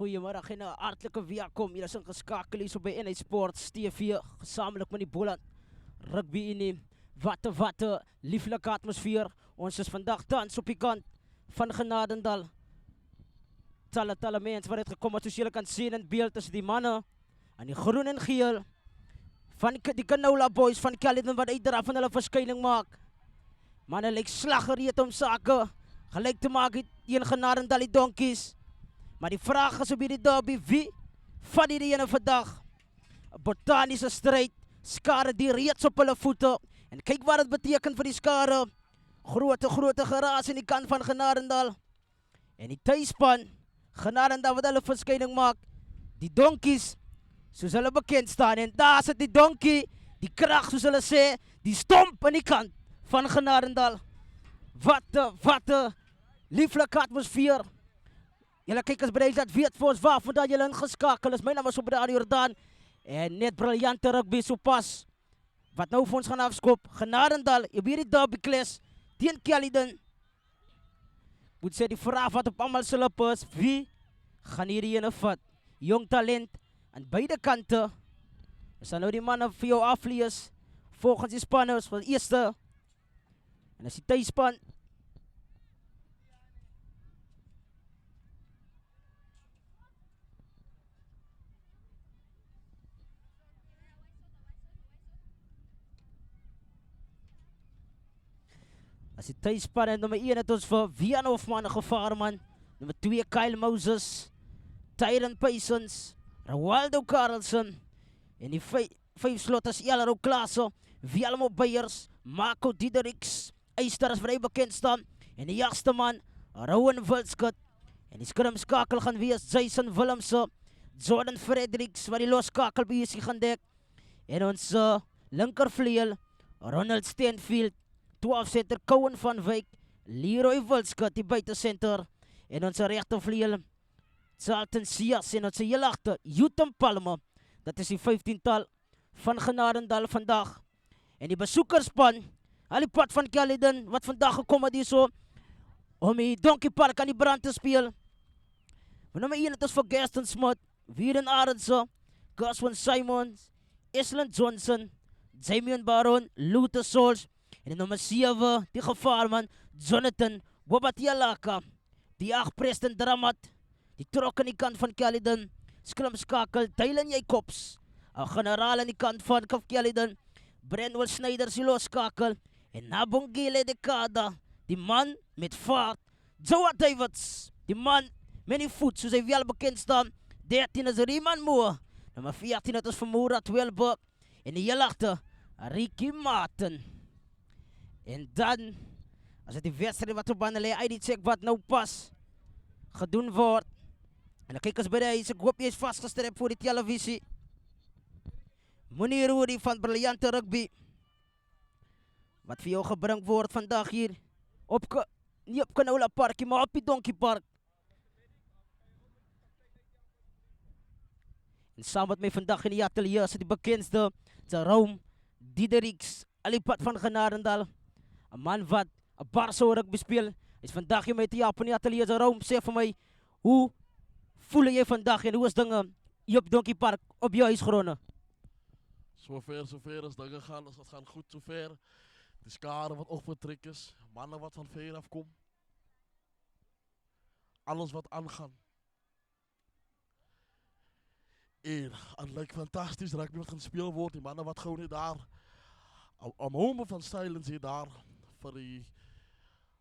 Goeiemiddag en 'n hartlike welkom. Julle is ingeskakel hier by NH Sports TV, gesamentlik met die Boland Rugby Unie. Wat 'n lieflike atmosfeer. Ons is vandag tans op die kant van Genadendal. Talle mense wat het gekom het, soos julle kan sien in beeld, is die manne aan die groen en geel van die Canola Boys van Caledon wat uitdra van hulle verskyning maak. Manne lyk slaggereed om sake gelyk te maak teen Genadendal die Donkies. Maar die vraag is op hierdie derby, wie van die ene vandag? 'n Botaniese stryd, skare die reeds op hulle voete. En kyk wat dit beteken vir die skare. Grote geraas in die kant van Genadendal. En die tuisspan, Genadendal wat hulle verskyning maak. Die Donkies, soos hulle bekend staan. En daar sit die donkie, die krag soos hulle sê, die stomp in die kant van Genadendal. Wat 'n lieflike atmosfeer. Julle kykers bereid dat weet vir ons waarvan dat julle ingeskakel is. My naam is Obrado Jordaan en net briljante rugby sopas. Wat nou vir ons gaan afskop, Genadendal, op hierdie derby clash teen Caledon. Moet sê die vraag wat op almal se lippe is, wie gaan hierdie ene vat? Jong talent aan beide kante. Is dan nou die manne vir jou aflees volgens die spanners van die eerste. En as die tuisspan en nummer 1 het ons vir Wian Hofman gevaarman. Nummer 2 Kyle Moses, Tyron Paysons, Rawaldo Carlson. En die 5 slotters Elro Klaasse, Wilmo Beyers, Marco Diedericks, Eyster as vrij bekend staan. En die jagste man, Rowan Wilskut. En die skrimskakel gaan wees Jason Willemse, Jordan Fredericks wat die loskakel beheersing gaan dek. En ons linkervleuel, Ronald Stenfield, 12-setter Cohen van Wyk, Leroy Wilskut die buitensenter. En onze rechtervleuel, Charlton Sias. En onze heel achter, Jutem Palme. Dat is die 15-tal van Genadendal vandag. En die besoekerspan, al die pad van Caledon, wat vandag gekom het hier so, om die Donkey Park aan die brand te speel. Maar nummer 1 het is voor Gaston Smith, Wieren Arendse, Goswin Simons, Island Johnson, Jamian Baron, Luther Souls. En nummer 7, die gevaarman, Jonathan Wabatialaka. Die 8, Preston Dramat. Die trok aan die kant van Caledon. Skrimskakel, Dylan Jacobs. Een generaal aan die kant van Caledon. Brandwell Snyder, die loskakel. En Nabongile de Kada. Die man met vaart. Joa Davids. Die man met die voet, soos hy wel bekend staan. 13 is Riemann Moore. Nummer 14 het ons van Murat Welberg. En die heel achter, Ricky Martin. En dan, as het die wedstrijd wat op banden lê, ID check wat nou pas gedoen word. En dan kyk ons by die huis, ek hoop jy is vastgestrept voor die televisie. Moenie Roerie van briljante rugby. Wat vir jou gebring word vandag hier. Nie op Canola Parkie, maar op die Donkey Park. En saam met my vandag in die atelier is die bekendste, Jerome Diedericks, al die pad van Genadendal. Een man wat een Barso rugby speel, is vandag hier met die Japan atelier. Jerome, sê vir my, hoe voel jy vandag en hoe is dinge hier op Donkey Park op jou huisgronde? Zover as dinge gaan, as het gaan goed zover. De skare wat opgetrek is, mannen wat van ver afkom. Alles wat aangaan. En het lijkt fantastisch, rugby wat gaan speel word, die mannen wat gewoon hier daar, een moment van silence hier daar, voor die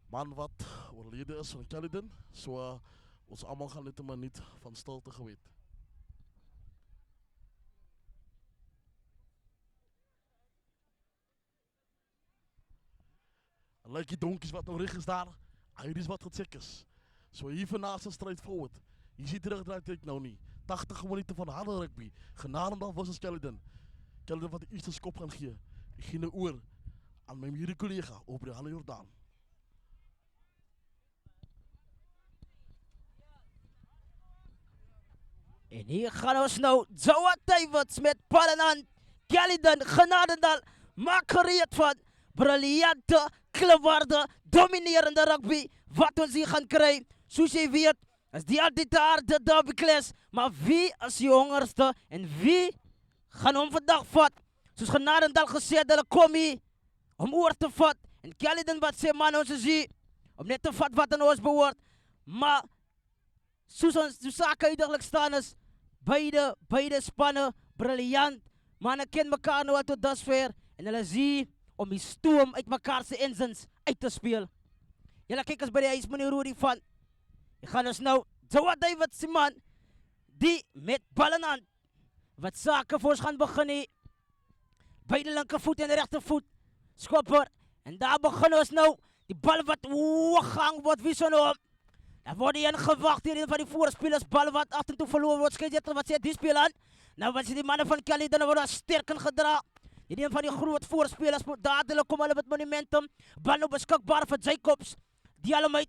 man wat overleden is van Caledon. So, ons allemaal gaan dit maar niet van stilte geweten. En lijkt die donkies wat nog rig is daar, hier is wat gecheck is. So, hier vannaast een strijd forward. Je ziet terugdraait ik nou niet. 80 minuten van harde rugby. Genadendal versus Caledon. Caledon wat de eerste skop gaan geven. Ik ging de oor aan mijn hier collega, Obrado Jordaan. En hier gaan ons nou, Joa Davids met pal in hand. Caledon, Genadendal, maak gereed van briljante, klapwaarde, dominerende rugby. Wat ons hier gaan krijgen, zoals je weet, Is die altijd daar, de derbyklas. Maar wie is die hongerste? En wie gaan hom vandag vat? Soos Genadendal gesê het, hulle kom hier om oor te vat. En Caledon wat sê, man, ons is hier om net te vat wat aan ons behoort. Maar soos sake uitdaglik staan is, beide spanne briljant. Manne ken mekaar nou al tot dusver. En hulle is hier om die stoom uit mekaar se engines uit te speel. Julle kyk as by die huis, meneer Rudy van. Jy gaan ons nou, Jawad David se man, die met bal in hand, wat sake vir ons gaan begin hier. Beide linkervoet en regtervoet, skopper. En daar begin ons nou, die bal wat hoog word, wie so nou. Dan word die ingewacht hier, een van die voorspelers, bal wat achtertoe verloor word, skeidsrechter wat sê, die speel aan. Nou wat sê die manne van Caledon, word daar sterk in gedra. Die een van die groot voorspelers, dadelijk kom hulle met momentum, bal nou beskikbaar vir Jacobs. Die allemaal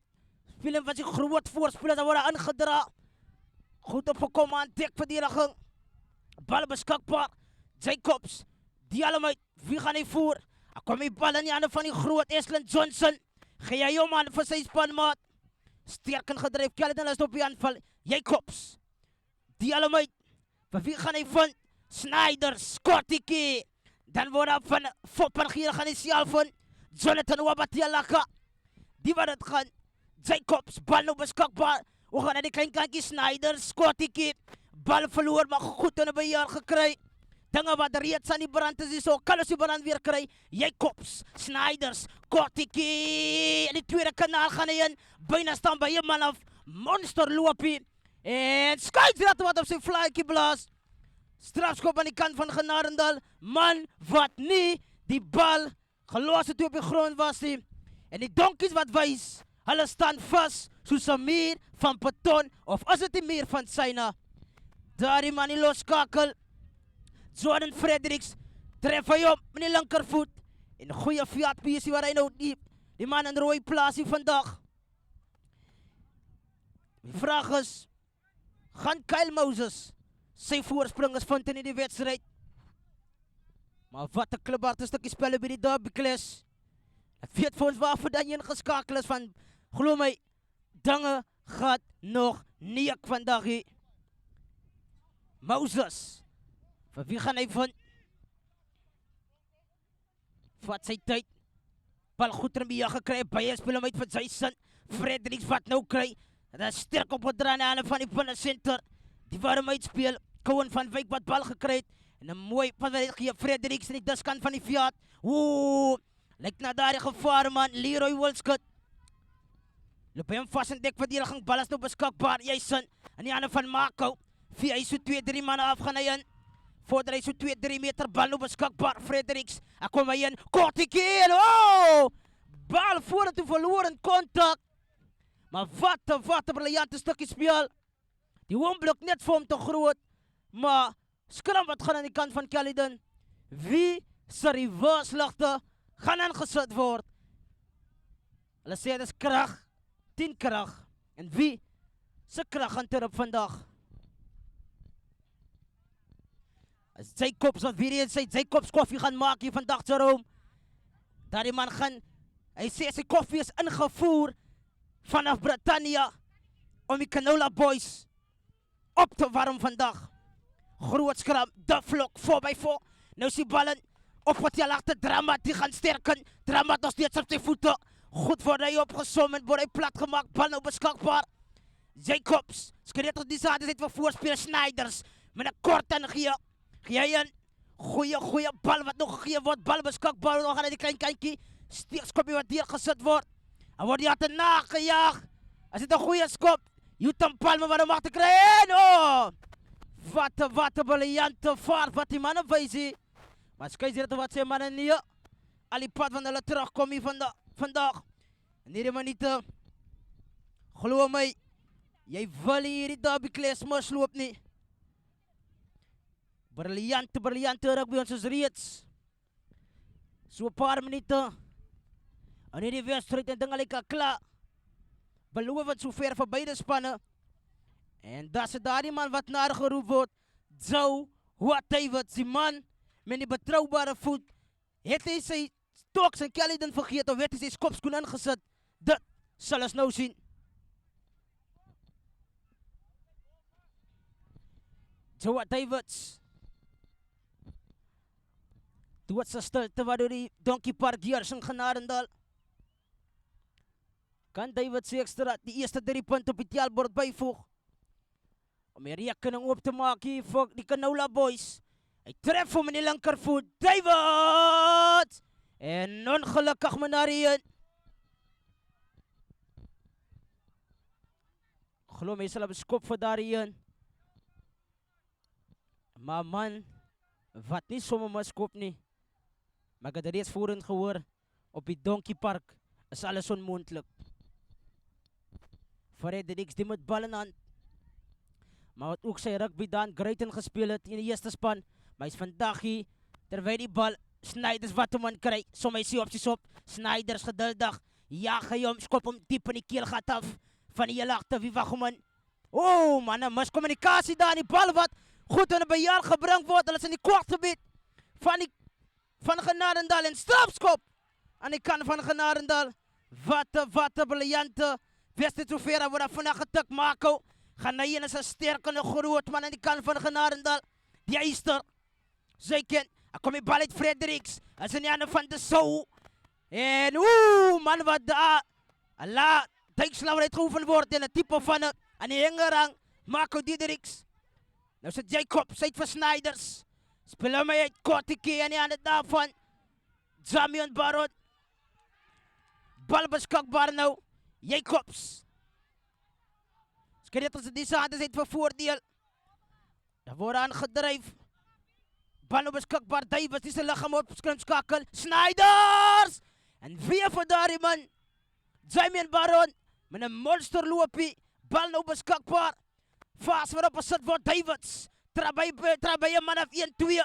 spelen van die groot voorspelers, dan word daar ingedra. Goed opgekom aan dekverdediging. Bal beskikbaar, Jacobs. Die allemaal, wie gaan hy voer? Daar kom die bal in die handen van die groot Eslin Johnson. Gee jy hom aan vir sy spanmaat. Sterk in gedryf, Caledon is op die aanval. Jacobs. Die allemaal, vir wie gaan hy vind? Snyder, Scottikie. Dan word daar van Foppergier gaan hy self vind. Jonathan Wabatialaka. Die wat het gaan. Jacobs, bal nou beskikbaar. Hoe gaan hy die klein kantjie Snyder, Scottikie. Bal verloor, maar goed in 'n beheer gekry. Dinge wat reeds aan die brand is, so kan ons die brand weer kry. Jacobs, Snyders, Kortikie. In die tweede kanaal gaan hy in. Byna staan by 'n man af. Monster loopie. En skeidsrechter wat op sy flytjie blaas. Strafskop aan die kant van Genadendal. Man wat nie die bal gelos het toe op die grond was nie. En die donkies wat wys, hulle staan vas soos 'n muur van beton. Of is dit 'n muur van syne? Daar die man die loskakel. Jordan Fredericks tref hy op met die linkervoet. En goeie Fiat PC waar hy nou die man in rooi plaasie vandag. Die vraag is, gaan Kyle Moses sy voorspringers vind in die wedstrijd? Maar wat 'n klubharte stukkie spel by die derbyklas. Ek weet vir ons waarvoor dan een geskakel is van, glo my, dinge gaat nog nie ek vandag hier. Moses, vir wie gaan hy vind? Vat sy tyd. Bal goed in beheer gekry, baie speel hom uit vir Jason. Fredericks wat nou kry. Dat is sterk opgedra aan die van die binnensenter. Die waarom uitspeel. Cohen van Wyk wat bal gekry het. En 'n mooi pas wat gee Fredericks in die diskant van die Fiat. Oeh, lyk na daar die gevaar man. Leroy Wilskut. Loop hem vas in dekverdediging. Bal is nou beskikbaar. Jason in die hande van Marco. Hy so 2-3 manne af gaan hy in. Voordat hy so 2-3 meter bal nou beskikbaar. Fredericks, ek kom hy in. Kortikie, oh! Bal vorentoe verloor in kontak. Maar wat 'n briljante stukkie speel. Die hoomblok net vir hom te groot. Maar skram wat gaan aan die kant van Caledon. Wie se reverse ligte gaan ingesit word? Hulle sê dit is krag, 10 krag. En wie se krag gaan terop vandag? As Jacobs wat weer eens sy Jacobs koffie gaan maak hier vandag se room. Daar die man gaan, hy sê sy koffie is ingevoer vanaf Britannia om die Canola Boys op te warm vandag. Groot skram, de vlok, 4x4. Nou is die ballen op wat jy lachte, Dramat, die gaan sterken. Dramat nog steeds op die voete. Goed word hy opgesom en word hy plat gemaakt. Bal nou beskikbaar. Jacobs, skreet die zaad is vir voorspeel Snyders. Met 'n kort en gee hy een goeie bal wat nog gegee word. Bal beskikbaar, nog gaan hy die klein kantjie. Steekskopie wat hier gesit word. Hy word hier te nagejaag. As dit 'n goeie skop. Jutan Palme wat hom mag te kry. En oh! Wat 'n briljante vaart wat die manne wys hier. Maar skeidsrechter wat sê manne nee. Al die pad van hulle terugkom hier vandag. En hierdie minute, glo my, jy wil hierdie derbyklas misloop nie. Briljante rugby, ons is reeds so 'n paar minute en hierdie wedstryd en dinge lyk al klaar. Beloof het so ver vir beide spanne. En dat is daar die man wat naar geroep word. Joe David, die man met die betrouwbare voet. Het hy sy stoks en Caledon vergeet of het hy sy skopskoen ingesit? Dit sal ons nou sien. Joa Davids. Doet sa stilte waardoor die Donkey Park heers in Genadendal. Kan Davids ekstra die eerste 3 punte op die tellbord byvoeg. Om die rekening op te maak hier vir die Canola Boys. Hy tref hom in die linkervoet. Davids! En ongelukkig met daarin. Glo my sal op skop vir daarin. Maar man, wat nie sommer maar skop nie. Maar ek het reeds voorheen gehoor, op die Donkey Park is alles onmoontlik. Fredericks die met bal in hand. Maar wat ook sy rugby dan Greyton gespeel het in die eerste span. Maar hy is vandag hier, terwyl die bal Snyders wat hom aan kry. Som hy sy opsies op. Snyders geduldig. Ja, hy hom, skop hom diep in die keelgat af. Van die hele agter, wie wag hom in? Oh man, 'n miscommunikasie daar in die bal wat goed in 'n bejaar gebring word. Hulle is in die kwartgebied van Genadendal en strafskop aan die kant van Genadendal. Wat 'n briljante Wester Trofera word daar vandag getik. Mako gaan hy en is 'n sterk en 'n groot man aan die kant van Genadendal. Die Eyster. Sy ken. Ek kom die bal uit Fredericks. As in die hande van de Sou. En man wat daar. Allah, Dijkslauer uitgeoefen word in 'n tipe van 'n aan die hengerang. Mako Diedericks. Nou sit Jacobs uit vir Snyders. Speel hom uit Kortike en die hande daarvan. Jamion Baron. Bal beskikbaar nou. Jacobs. Skryf ons die saad is uit vir voordeel. Daar word aangedryf. Bal nou beskikbaar. Davids die se liggaam op skrimskakel. Snyders! En weer vir daardie man. Jamion Baron met 'n monsterloopie. Bal nou beskikbaar. Fast waarop gesit word Davids. Trabay 'n man af 1-2.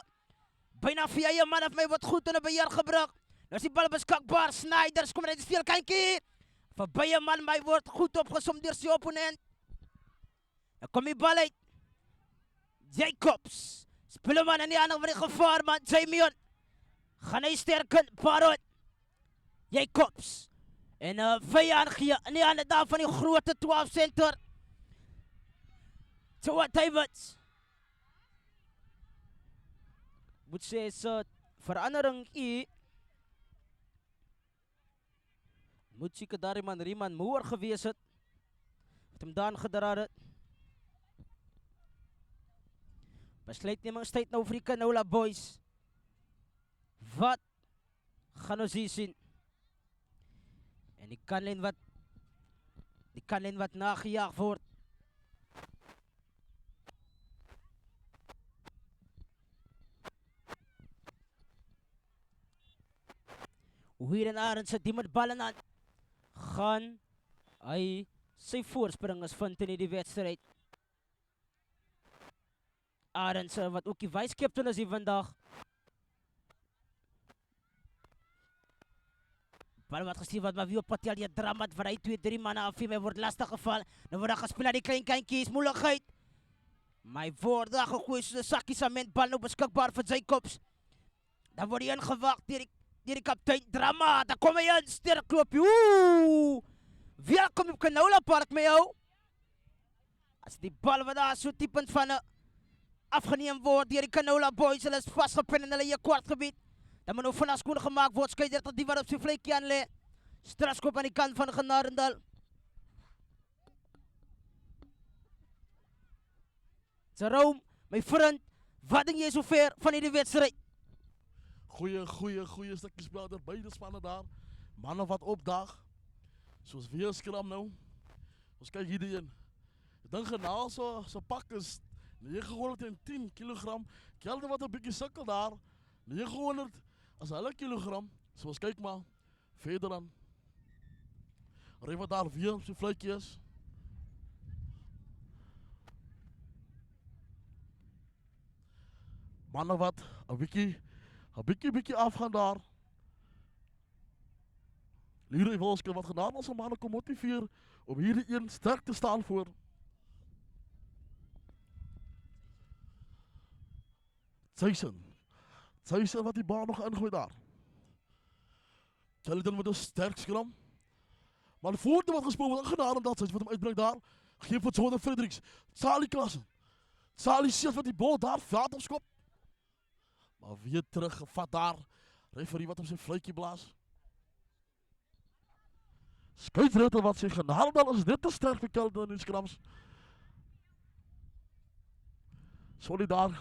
Byna vir jy 'n man af my wat goed in 'n beheer gebring. Nou is die bal beskikbaar. Snyders kom net die speelkantjie. Verby 'n man my word goed opgesom deur sy opponent. Dan kom die bal uit. Jacobs. Speel hom aan die ander van die gevaar man. Jamion. Gaan hy sterk in. Baron. Jacobs. En vyand gee in die hande daar van die grote 12 center. Joa Davids. Moet sê is verandering hier. Moet seker daar iemand Riemann Moore gewees het. Wat hem daan gedraad het. Besluitnemingstyd nou vir die Canola Boys. Wat gaan ons hier sien? En die kanlyn wat nagejaag word. Hier en Arends sit die met bal in hand. Gaan hy sy voorspringers vind in die wedstryd. Arends wat ook die vice-captain is hier vandag. Bal wat gestuur wat maar wie op Patel die drama wat hy 2-3 manne af hy word lastig geval. Nou word daar gespeel na die klein kantjies, moeilikheid. My word daar gegooi soos 'n sakkie sement bal nou beskikbaar vir Jacobs. Dan word hy ingewag deur die kaptein drama. Daar kom hy in, sterk loopie. Welkom op Canola Park met jou. As die bal wat daar so typend van 'n afgeneem word deur die Canola Boys, hulle is vasgepen in hulle eie kwartgebied. Dan moet nou vinnig skoon gemaak word, skeider tot die wat op sy vlekkie aan lê. Strafskop aan die kant van Genadendal. Jerome, my vriend, wat dink jy sover van hierdie wedstryd? Goeie stukkie spel deur beide spanne daar. Manne wat opdaag. Soos weer skram nou. Ons kyk hierdie een. Ek dink genaal so pak is 910 kg. Kelder wat 'n bietjie sukkel daar. 900 as hulle kilogram. So ons kyk maar verder dan. Ry wat daar weer op sy vletjie is. Manne wat 'n bietjie afgaan daar. Leroy Wolski wat gedaan ons om manne kom motiveer om hierdie een sterk te staan voor. Tyson wat die bal nog ingooi daar. Kellyton met 'n sterk skram. Maar die voorde wat gespeel word ingedaan en dat sy wat hom uitbreek daar. Geef wat Jordan Fredericks. Charlie Klassen. Charlie Seals met die bal daar, veld opskop. Maar weer teruggevat daar. Referee wat op sy fluitjie blaas. Skeieregter wat sê Genadendal is net te sterk vir Caledon in die skrams. Sorry daar,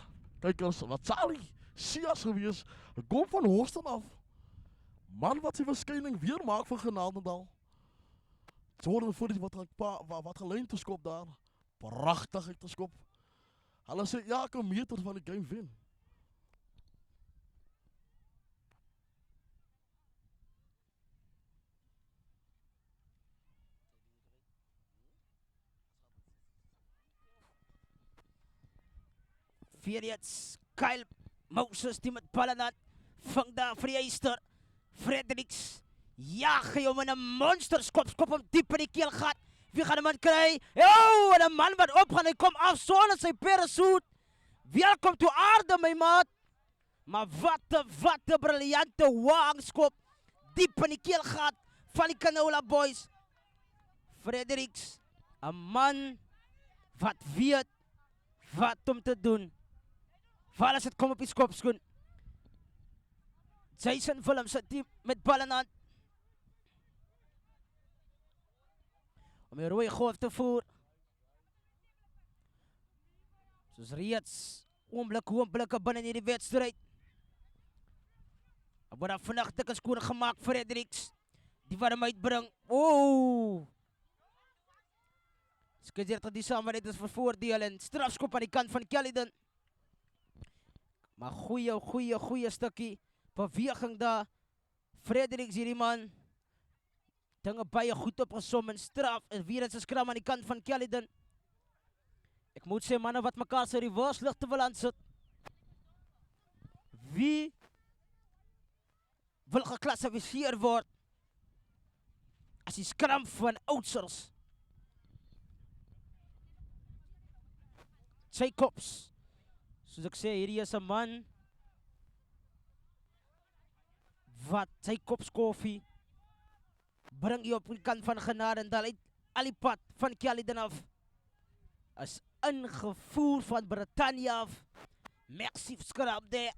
kykers, wat Charlie Seals gewees, kom van Houston af. Man wat sy verskyning weer maak vir Genadendal. Jordan Footage wat gelyn te skop daar. Pragtig uit te skop. Hulle sê elke meter van die game wen. Weer Kyle Moses die met ballen aan. Vang daar vir die Eyster. Fredericks jaag hy om in 'n monster skop hom diep in die keelgat. Wie gaan 'n man kry? En 'n man wat opgaan, hy kom af sonder sy parachute. Welkom toe aarde my maat. Maar wat 'n briljante wangskop diep in die keelgat van die Canola Boys. Fredericks, 'n man wat weet wat om te doen. Val as het kom op die skopskoen. Jason Willems sit team met bal in hand. Om die rooi golf te voer. Soos reeds oomblikke binne in die wedstrijd. Er word vannacht dikke skoon gemaakt vir Fredericks. Die wat hem uitbring. Skeieregter die saamwerking is vervoordeel en strafskop aan die kant van Caledon. Maar goeie stukkie beweging daar. Fredericks hierdie man. Dinge baie goed opgesom en straf. En weer eens 'n skram aan die kant van Caledon. Ek moet sê manne wat mekaar sy reverse lig te wil aansit. Wie wil geklassifiseer word as die skram van Oudsers? Jacobs. Soos ek sê, hierdie is 'n man wat Jacobs koffie bring jy op die kant van Genadendal uit al die pad van Caledon af. Is ingevoer van Britannia af. Massive skrap daar.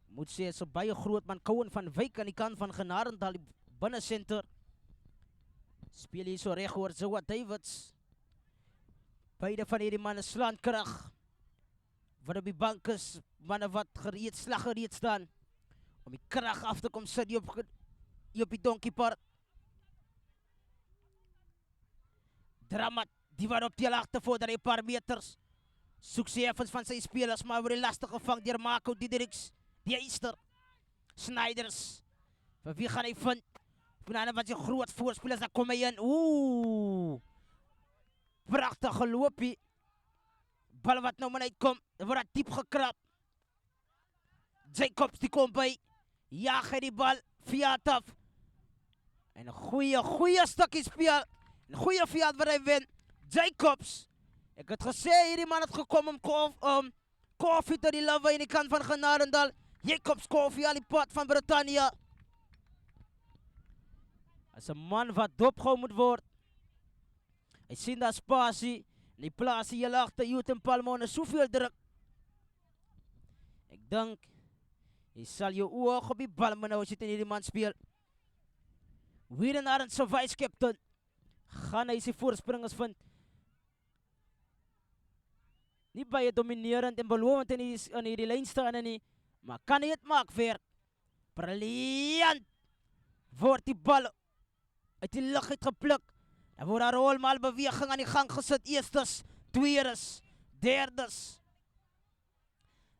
Moet sê, is 'n baie groot man. Cohen van Wyk aan die kant van Genadendal, die binnensenter. Speel hier so reg oor Zoa Davids. Beide van hierdie manne slaan krag. Wat op die bank is, manne wat slag gereed staan. Om die krag af te kom sit hier op die donkeypark. Dramat, die wat op die agtervorder 'n paar meters. Soek sy effens van sy spelers, maar word lastig gevang deur Marco Diedericks, die Eyster, Snyders. Vir wie gaan hy vind? Vanane wat sy groot voorspelers, daar kom hy in. Prachtig geloopie. Bal wat nou maar uitkom, word diep gekrap. Jacobs die kom by. Jaag hy die bal, Fiat af. En 'n goeie stukkie speel. 'n Goeie Fiat wat hy wen. Jacobs. Ek het gesê hierdie man het gekom om koffie te die lawe in die kant van Genadendal. Jacobs koffie al die pad van Britannia. As 'n man wat dopgehou moet word. Hy sien daar spasie. En die plaas hier agter Youth en Palma onder soveel druk. Ek dink jy sal jou oog op die bal moet nou as jy teen hierdie man speel. Wieden Arends se vice captain. Gaan hy sy voorspringers vind. Nie baie dominerend en belovend in hierdie lyn staan nie, maar kan hy dit maak werk? Briljant! Word die bal uit die lug uitgepluk. Dan word daar rolmaal beweging aan die gang gesit. Eerstes, tweedes, derdes.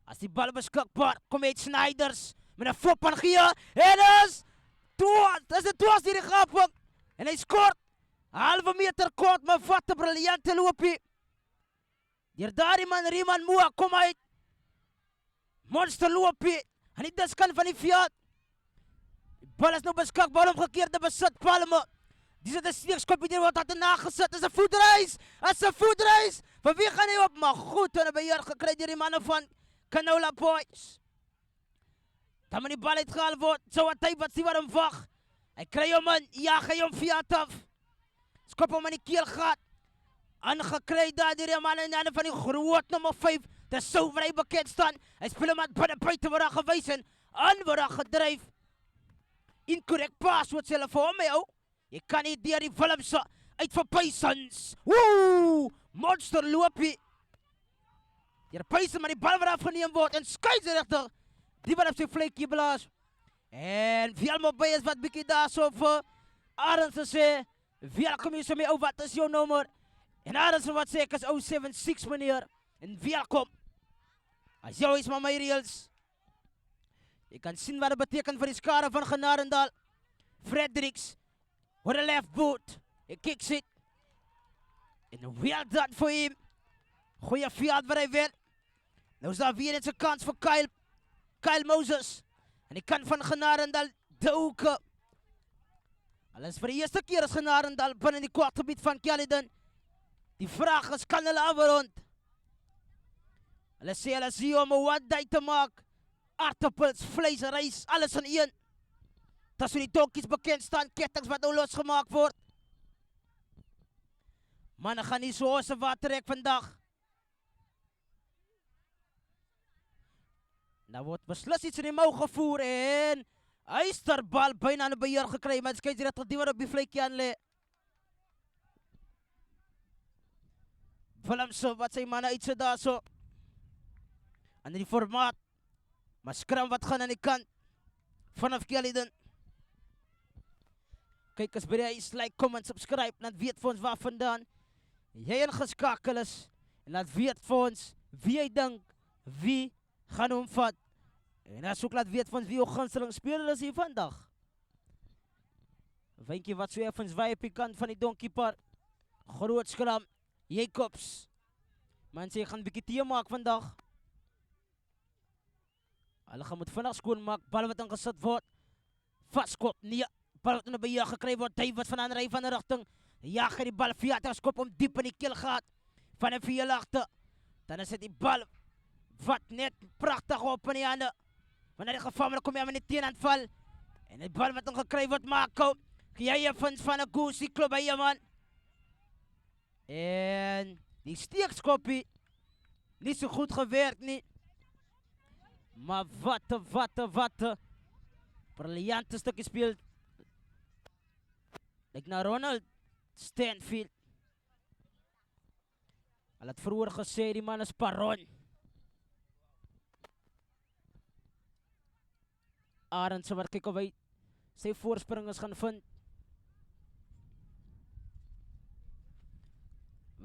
As die bal beskikbaar, kom uit Snyders met 'n fop aan gee. En is dit toos die gaping. En hy skort. 1/2 meter kort, maar wat 'n briljante loopie. Deur daardie man Riemann Moa kom uit. Monster loopie. En die diskant van die Fiat. Die bal is nou beskikbaar om gekeerde besit Palme. Dis 'n steekskopie deur wat het nagesit. Dis 'n voetreis. Is 'n voetreis. Vir wie gaan hy op? Maar goed in 'n beheer gekry deur die manne van Canola Boys. Dan moet die bal uitgehaal word. So wat hy wat sien wat hom wag. Hy kry hom in. Ja, hy hom Fiat af. Skop hom in die keelgat. Aangekry daar deur die man in die hande van die groot nummer 5. Dis so waar hy bekend staan. Hy speel hom aan binne buite waar hy gewys en aan waar hy gedryf. Incorrect pass wat hulle vir hom hou. Jy kan nie deur die Willemse uit vir Paysons. Woe! Monster loopie. Hier Payson maar die bal wat afgeneem word en skeieregter. Die wat op sy vlekkie blaas. En Vielmo by is wat bietjie daar so vir Arends te sê. Welkom hier so my ou, wat is jou nommer? En Arends wat sê ek is 076 meneer. En welkom. As jou is maar my reels. Jy kan sien wat dit beteken vir die skare van Genarendal. Fredericks. With a left boot. He kicks it. And well done for him. Goeie veld waar hy wen. Nou is daar weer eens 'n kans vir Kyle Moses. En die kant van Genarendal de hoeke. Alles vir die eerste keer is Genarendal binne die kwartgebied van Caledon. Die vraag is, kan hulle afrond? Hulle sê hulle is hier om 'n one-day te maak. Aardappels, vleis, rys, alles in een. Tussen die donkies bekend staan kettings wat nou losgemaak word. Manne gaan nie so se water trek vandag. Nou word beslis iets in die mou gevoer en Eysterbal byna aan beheer gekry, maar skeieregter die wat op die vlekkie aan lê. Willemse wat sy manne uitsit daarso. En die formaat. Maar skram wat gaan aan die kant vanaf Caledon. Kyk as by die huis, like, comment, subscribe, laat weet vir ons waar vandaan jy ingeskakel is. En laat weet vir ons wie jy dink, wie gaan hom vat. En as ook laat weet vir ons wie jou gunsteling speler is hier vandag. Wyntjie wat so effens waai op die kant van die Donkie Park. Groot skram, Jacobs. Mense, jy gaan bietjie tee maak vandag. Hulle gaan moet vinnig skoon maak, bal wat ingesit word. Vaskop, nee, bal wat in die beheer gekry word, David van aanry van die rigting. Jag die bal, Fiat skop om diep in die keel gaat. Van 'n vierlagte. Dan is dit die bal wat net pragtig op in die hande. Wanneer die gevaar kom jy met die teenaanval. En die bal wat ingekry word, Marco. Jy effens van 'n Goosey klub by jou man. En die steekskoppie nie so goed gewerk nie. Maar wat 'n briljante stukkie speel. Lyk na Ronald Stanfield. Hulle het vroeër gesê die man is Paron. Arends wat kyk of hy sy voorspringers gaan vind.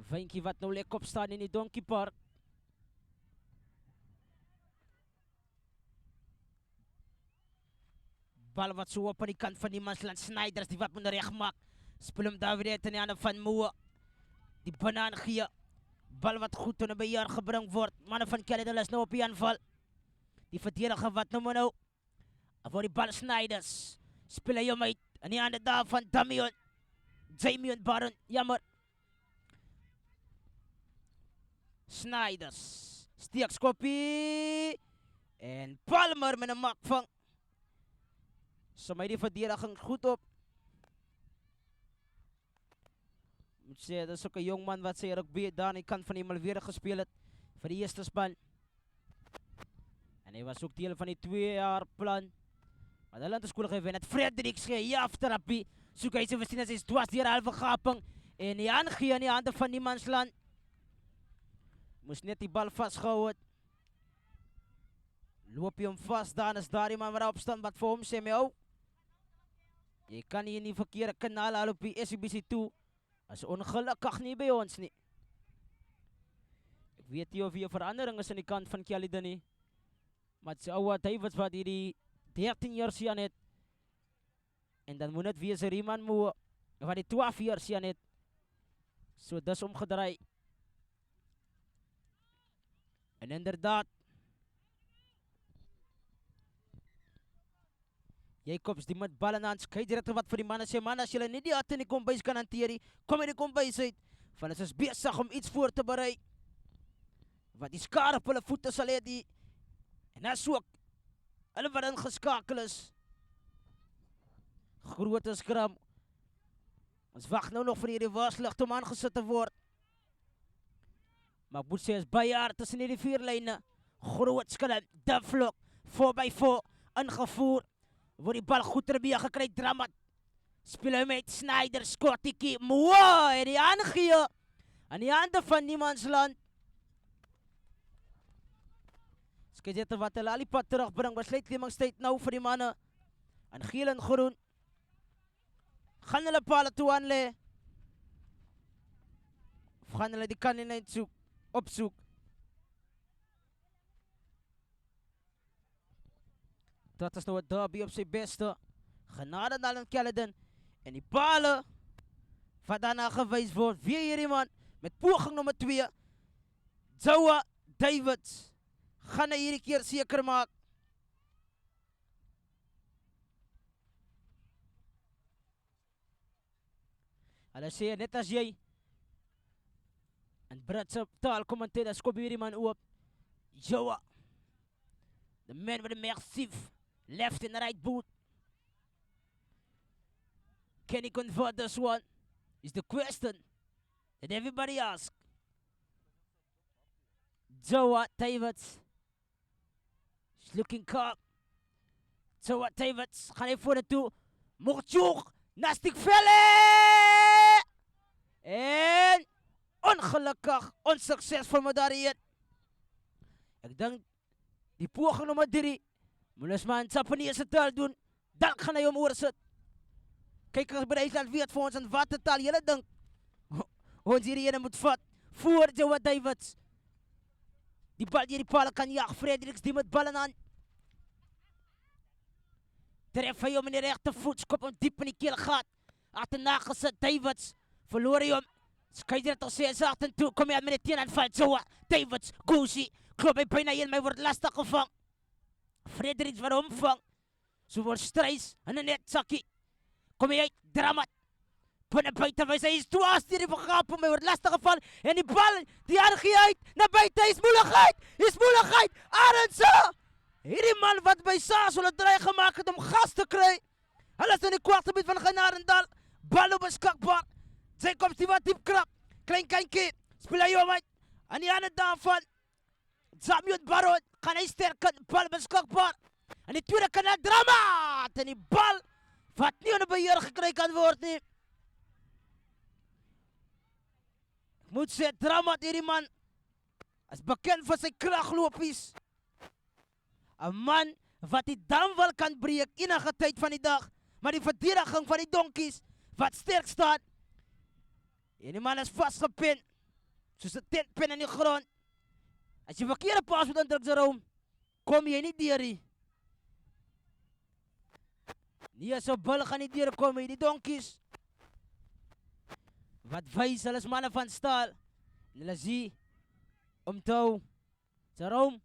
Wyntjie wat nou lekker op staan in die Donkie Park. Bal wat so op aan die kant van die Mansland Snyders, die wat moet reg maak. Speel hom daar weer in die hande van Moe. Die banaan gee. Bal wat goed in 'n beheer gebring word. Manne van Caledon is nou op die aanval. Die verdediger wat nou voor die bal Snyders. Speel hy hom uit in die hande daar van Damian Baron. Jammer. Snyders. Steekskoppie. En Palmer met 'n makvang. Sommer die verdediging goed op. Moet sê, dat is ook 'n jong man wat sy rugby daar aan die kant van die Malvere gespeel het vir die eerste span. En hy was ook deel van die 2-jaar plan. Maar hulle het die skool gewen het Fredericks gee afterapie. Soek hy sy versien as hy dwars deur halve gaping en die aangee in die hande van die Mansland. Moes net die bal vasgehou het. Loop hy hom vas, dan is daar die man wat opstaan wat vir hom sê my ou. Jy kan hier nie verkeerde kanaal al op die SABC 2. As ongelukkig nie by ons nie. Ek weet nie of hier verandering is aan die kant van Caledon nie. Maar sy ouwe Davids wat hier die 13 jaar sien het. En dan moet het wees Riemann Moe wat die 12 jaar sien het. So dis omgedraai. En inderdaad. Jacobs die met bal in hand, skeieregter wat vir die manne sê, man as julle nie die at in die kombuis kan hanteer nie, kom uit die kombuis uit. Want hulle is besig om iets voor te berei. Wat die skare op hulle voete sal hê die. En as ook hulle wat ingeskakel is. Groot skram. Ons wag nou nog vir hierdie waarsligte om aangesit te word. Maar Boetseers Bayaard tussen die vierlijnen. Groot skelm, de vlok, 4x4, ingevoerd. Wordt die bal goed erbij gekregen, Dramat. Spelen met Snyder, Scotty, mooi, en die aangeven. Aan die handen van niemandsland. Kijk zitten wat de Lalipad terugbrengt. Besluit Limangstijd nou voor die mannen. En geel en groen. Gaan hulle palen toe aanleggen. Of gaan hulle die kaninen opzoek. Dat is nou het derby op zijn beste. Genade naar een Caledon. En die palen. Wat daarna geweest wordt. Weer hier iemand. Met poging nummer 2. Zoua Davids. Gaan hij hierdie keer zeker maken. Hulle sê net as jy in Britse taal commenteer, dan skop hierdie man oop. Joa. The man with the massive left and right boot. Can he convert this one? Is the question that everybody asks. Joa Davids. He's looking calm. Joa Davids. Gaan hy voor naartoe. Mochtjoeg. Nastik Velle! En ongelukkig, onsuccesvol met daarin. Ik denk, die poging nummer 3. Moet maar een Japanese taal doen. Dan gaan hij omoorzet. Kijk als Breisland weet voor ons een wat de taal jullie denkt. Ons hierin moet vat. Voor Joe Davids. Die bal die palen kan jagen. Fredericks die met ballen aan. Tref hij om in de rechtervoet. Skop hem diep in die keel gaat. Achterna gezet Davids. Verloor hij hem. Keizer toch 6-8 en toe. Kom je met de 10 aanval. Joa Davids. Goosey. Klop hij bijna in. Maar wordt lastig gevangen. Fredericks wordt omvang. Zo wordt Strijd. En een net zakkie. Kom je uit. Dramat. Naar buiten wijs. Hij is toe als die vergapen. Maar wordt lastig gevallen. En die bal. Die aangie uit. Naar buiten. Is moeilijkheid. Is moeilijkheid. Arendse. Hierdie man wat bij Saas wil het dreigen maken om gas te krijgen. Hij is in de kwartgebied van Genarendal. Bal op een skakbak. Zij komt die wat diep krap. Klein kijkje. Speel hij om uit. En die andere daarvan. Samuel Baron. Kan hij sterken. Bal op een skakbak. En die tweede kan naar Dramat. En die bal. Wat niet onder beheer gekregen kan worden. Ik moet zeggen, Dramat hierdie man. Is bekend voor zijn krachtloopjes. Een man wat die dan wel kan breken enige tijd van die dag. Maar die verdediging van die donkies wat sterk staat. En die man is vastgepind. Zoals een tentpin in de grond. Als je verkeerde paas moet indrukken erom, kom je niet dierie. Niet als een bal gaan niet dieren komen, die donkies. Wat wijs, alles mannen van staal. En hulle zie, om touw. Daarom,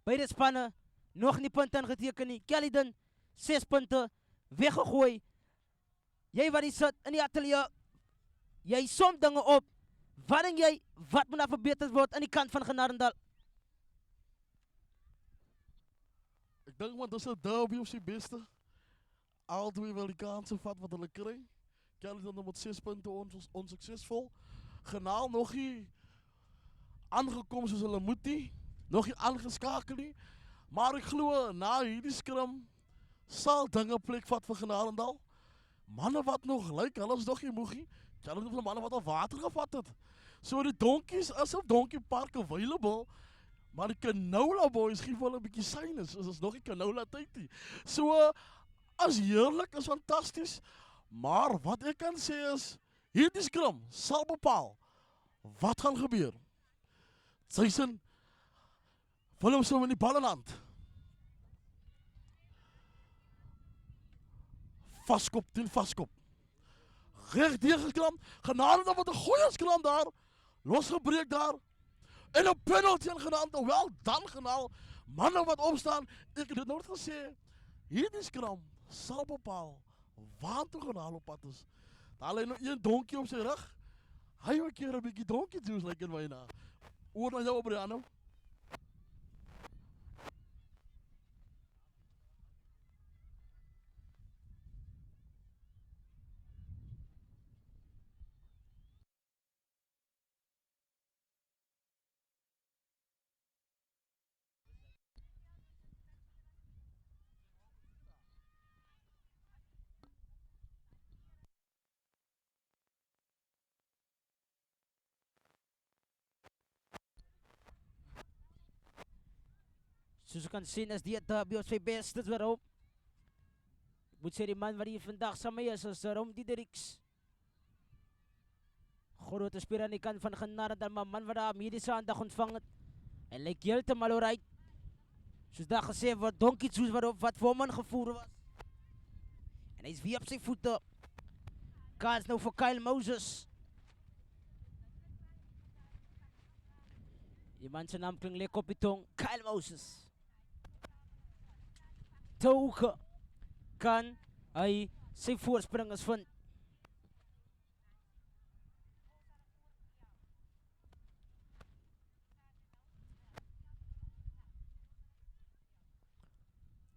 beide spannen. Nog niet punten getekend nie. Caledon, 6 punten. Weggegooid. Jij wat die zit in die atelier. Jij somt dingen op. Wat denk jij, wat moet nou verbeterd worden aan die kant van Genarendal? Ik denk maar dat is het derby op zijn beste. Al twee wel die kansen vat wat hulle krijgen. Caledon met 6 punten onsuccesvol. Genaal nog hier aangekomen zoals hulle moet die. Nog hier aangeschakeld. Maar ik geloof, na hierdie scrum sal dinge plek vat vir Genarendal. Mannen wat nog lyk, hulle is nog nie moegie. Caledon van mannen wat al water gevat het. So die donkies is op Donkie Park available. Maar die Canola boys geef wel 'n bietjie sinus. Dit is nog nie Canola tyd nie. So as heerlik, is fantasties. Maar wat ek kan sê is, hierdie scrum sal bepaal wat gaan gebeur. Jason Willemson met die bal in hand. Vaskop, teen vaskop. Recht tegenkram. Genarendal met een goeie skram daar. Losgebreek daar. En een penalty aan Genarendal. Wel dan genaal. Mannen wat opstaan. Ik heb dit nooit gesê. Hierdie skram sal bepaal waartoe Genarendal op pad is. Daar alleen nog een donkie op sy rug. Hy wil een keer een bietjie donkie juice like in my na. Oor na jou, Brianno. Soos ek kan sien is die derby op sy beste vir hom. Ek moet sê die man wat hier vandag saam mee is Rom Diedericks. Grote speler aan die kant van Genade, maar man wat daar medische aandag ontvang het. Hy lyk heeltemal alright. Soos daar gesê word, donkie soos wat vir hom ingevoer was. En hy is weer op sy voete. Kans nou vir Kyle Moses. Die man sy naam klink lekker op die tong. Kyle Moses. Touke kan hy sy voorspringers vind.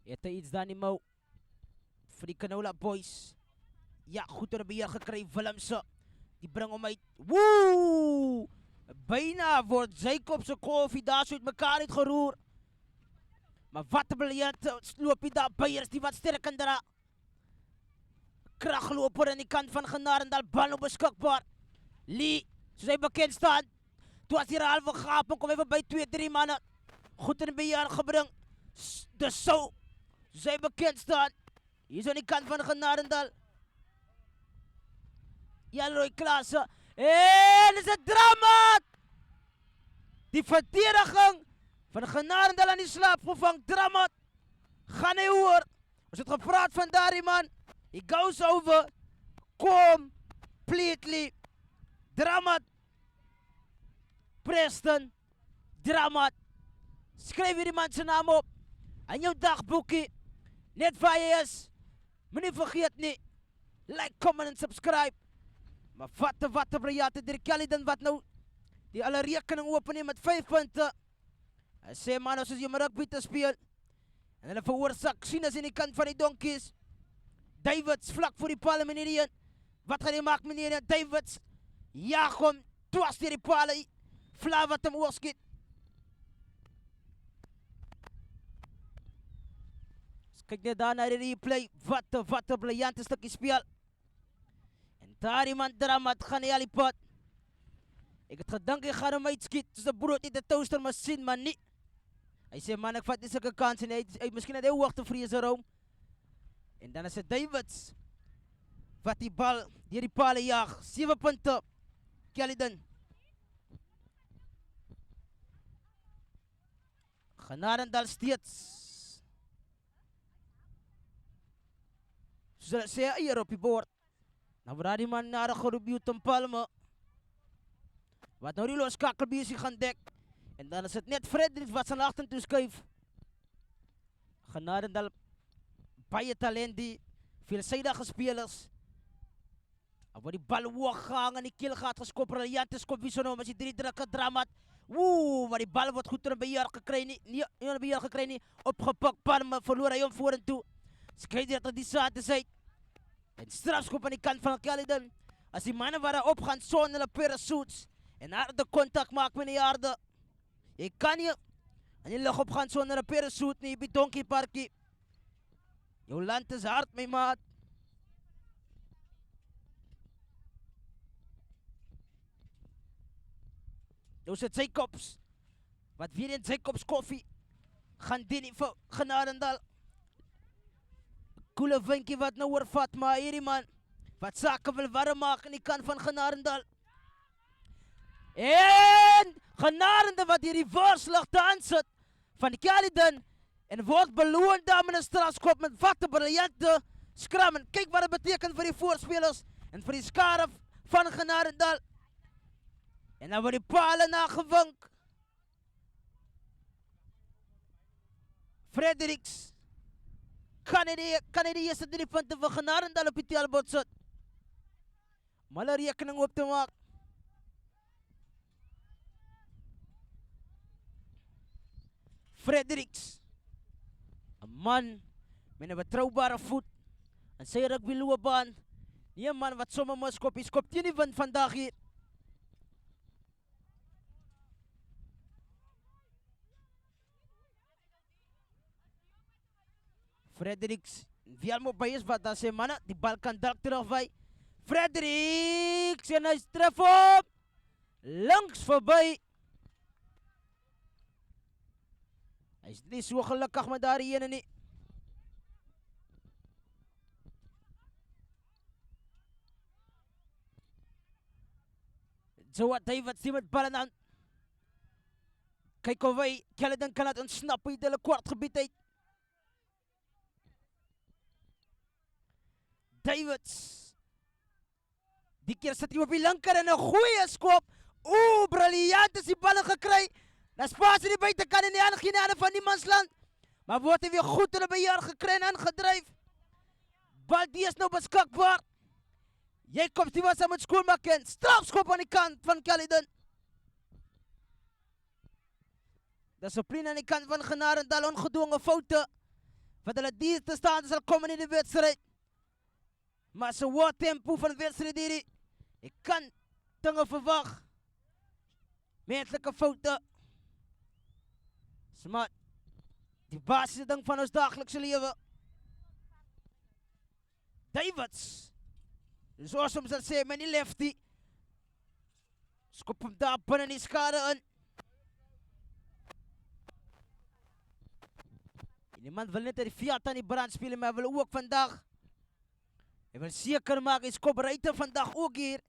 Het hy iets daar nie mou vir die Canola Boys. Ja, goed door beheer gekry, Willemse. Die bring hom uit. Woe! Bijna word Jacob se koffie daar so uit mekaar uitgeroer. Maar wat 'n briljante loopie daar Beiers, die wat sterk en dra. Kragloper aan die kant van Genarendal, bal nou beskikbaar. Lee, soos hy bekend staan. Toe as hier 'n halwe gaping kom hy verby 2-3 manne. Goed in beheer gebring. Dis so. Soos hy bekend staan. Hier is aan die kant van Genarendal. Jan-Roy Klaassen. En is 'n drama! Die verdediging van Genarendal aan die slaap gevang. Drama! Gaan hy hoor. Ons het gepraat van daardie man. He goes over. Completely. Drama. Preston. Drama. Skryf hierdie man se naam op. En jou dagboekie. Net waar jy is. Moenie vergeet nie. Like, comment en subscribe. Maar wat 'n briljante Dirk Caledon wat nou die alle rekening openeem met 5 punte. Hy sê man, as jy rugby te speel. En hulle veroorsaak sien as in die kant van die donkies. Davids vlak voor die paal meneer. Wat gaan hy maak meneer Davids? Jaag hom dwars deur die paal. Vla wat hom oorskiet. Kyk net daar na die replay. Wat 'n briljante stukkie speel. En daar iemand drama gaan nie al die pad. Ek het gedink hy gaan hom uitskiet soos 'n brood uit 'n toastermasjien, maar nie. Hy sê man, ek vat nie sulke kans en hy miskien het hy hoogtevrees Rom. En dan is dit Davids wat die bal deur die paal jaag. 7 punte. Caledon. Genarendal steeds. Soos hulle sê hier op die bord. Nou word die man na geroep Newton Palme. Wat nou die loskakel besig gaan dek. En dan is dit net Fredericks wat sy agtertoe skuif. Genarendal baie talent die veelsidige spelers. Word die bal hoog gehang en die keel gaat geskop. Briljante skop wie so nou as die 3 drukke drama. Woe, maar die bal word goed in beheer gekry nie. Nie in beheer gekry nie. Opgepik Palme verloor hy hom vorentoe. Skry dit die saad is uit. En strafskop aan die kant van Caledon. As die manne wat daar opgaan son hulle parachutes en harde kontak maak met die aarde. Jy kan nie aan die lug opgaan sonder 'n parachute nie, by donkie parkie. Jou land is hard, my maat. Nou sit Jacobs. Wat weer in Jacobs koffie gaan dien vir Genarendal. Koele winkie wat nou oorvat, maar hierdie man wat sake wil warm maak in die kant van Genarendal. En Genarendal wat hier die voorslag aansit van die Caledon en word beloon daar met 'n strafskop met wat 'n briljante skram. En kyk wat dit beteken vir die voorspelers en vir die skare van Genarendal. En dan word die pale nagewink. Fredericks kan hy die eerste 3 punte vir Genarendal op die teelbord sit. Om hulle rekening op te maak. Fredericks, 'n man met 'n betroubare voet en sy rugbyloopbaan. Nie 'n man wat sommer miskop, hy skop teen die wind vandag hier. Fredericks, Vielmo by is wat dan sê manne, die bal kan dalk terugwy. Fredericks en hy tref op. Links verby. Hy is nie so gelukkig met daardie ene nie. Jawad Davids die met bal in hand. Kyk of hy Caledon kan laat ontsnap uit hulle kwartgebied uit. Davids. Die keer sit hy op die linker en 'n goeie skop. Oeh, briljant is die bal gekry. Daar spasie die buitekant en die aangene van niemandsland. Maar word hy weer goed in 'n beheer gekry en aangedryf. Bal die is nou beskikbaar. Jacob die was aan met skoonmaak en strafskop aan die kant van Caledon. Dissipline aan die kant van Genarendal, ongedwonge foute. Wat hulle dier te staan sal kom in die wedstryd. Maar so wat tempo van wedstryd hierdie. Ek kan dinge verwag. Menslike foute. Smart. Die basiese ding van ons daaglikse lewe. Davids. Zoals hem zal zeggen, met die lefty. Skop hem daar binnen die skade in. Die man wil net die Fiat aan die brand spelen, maar hij wil ook vandaag. Hij wil zeker maken, hij skop Ruiter vandaag ook hier.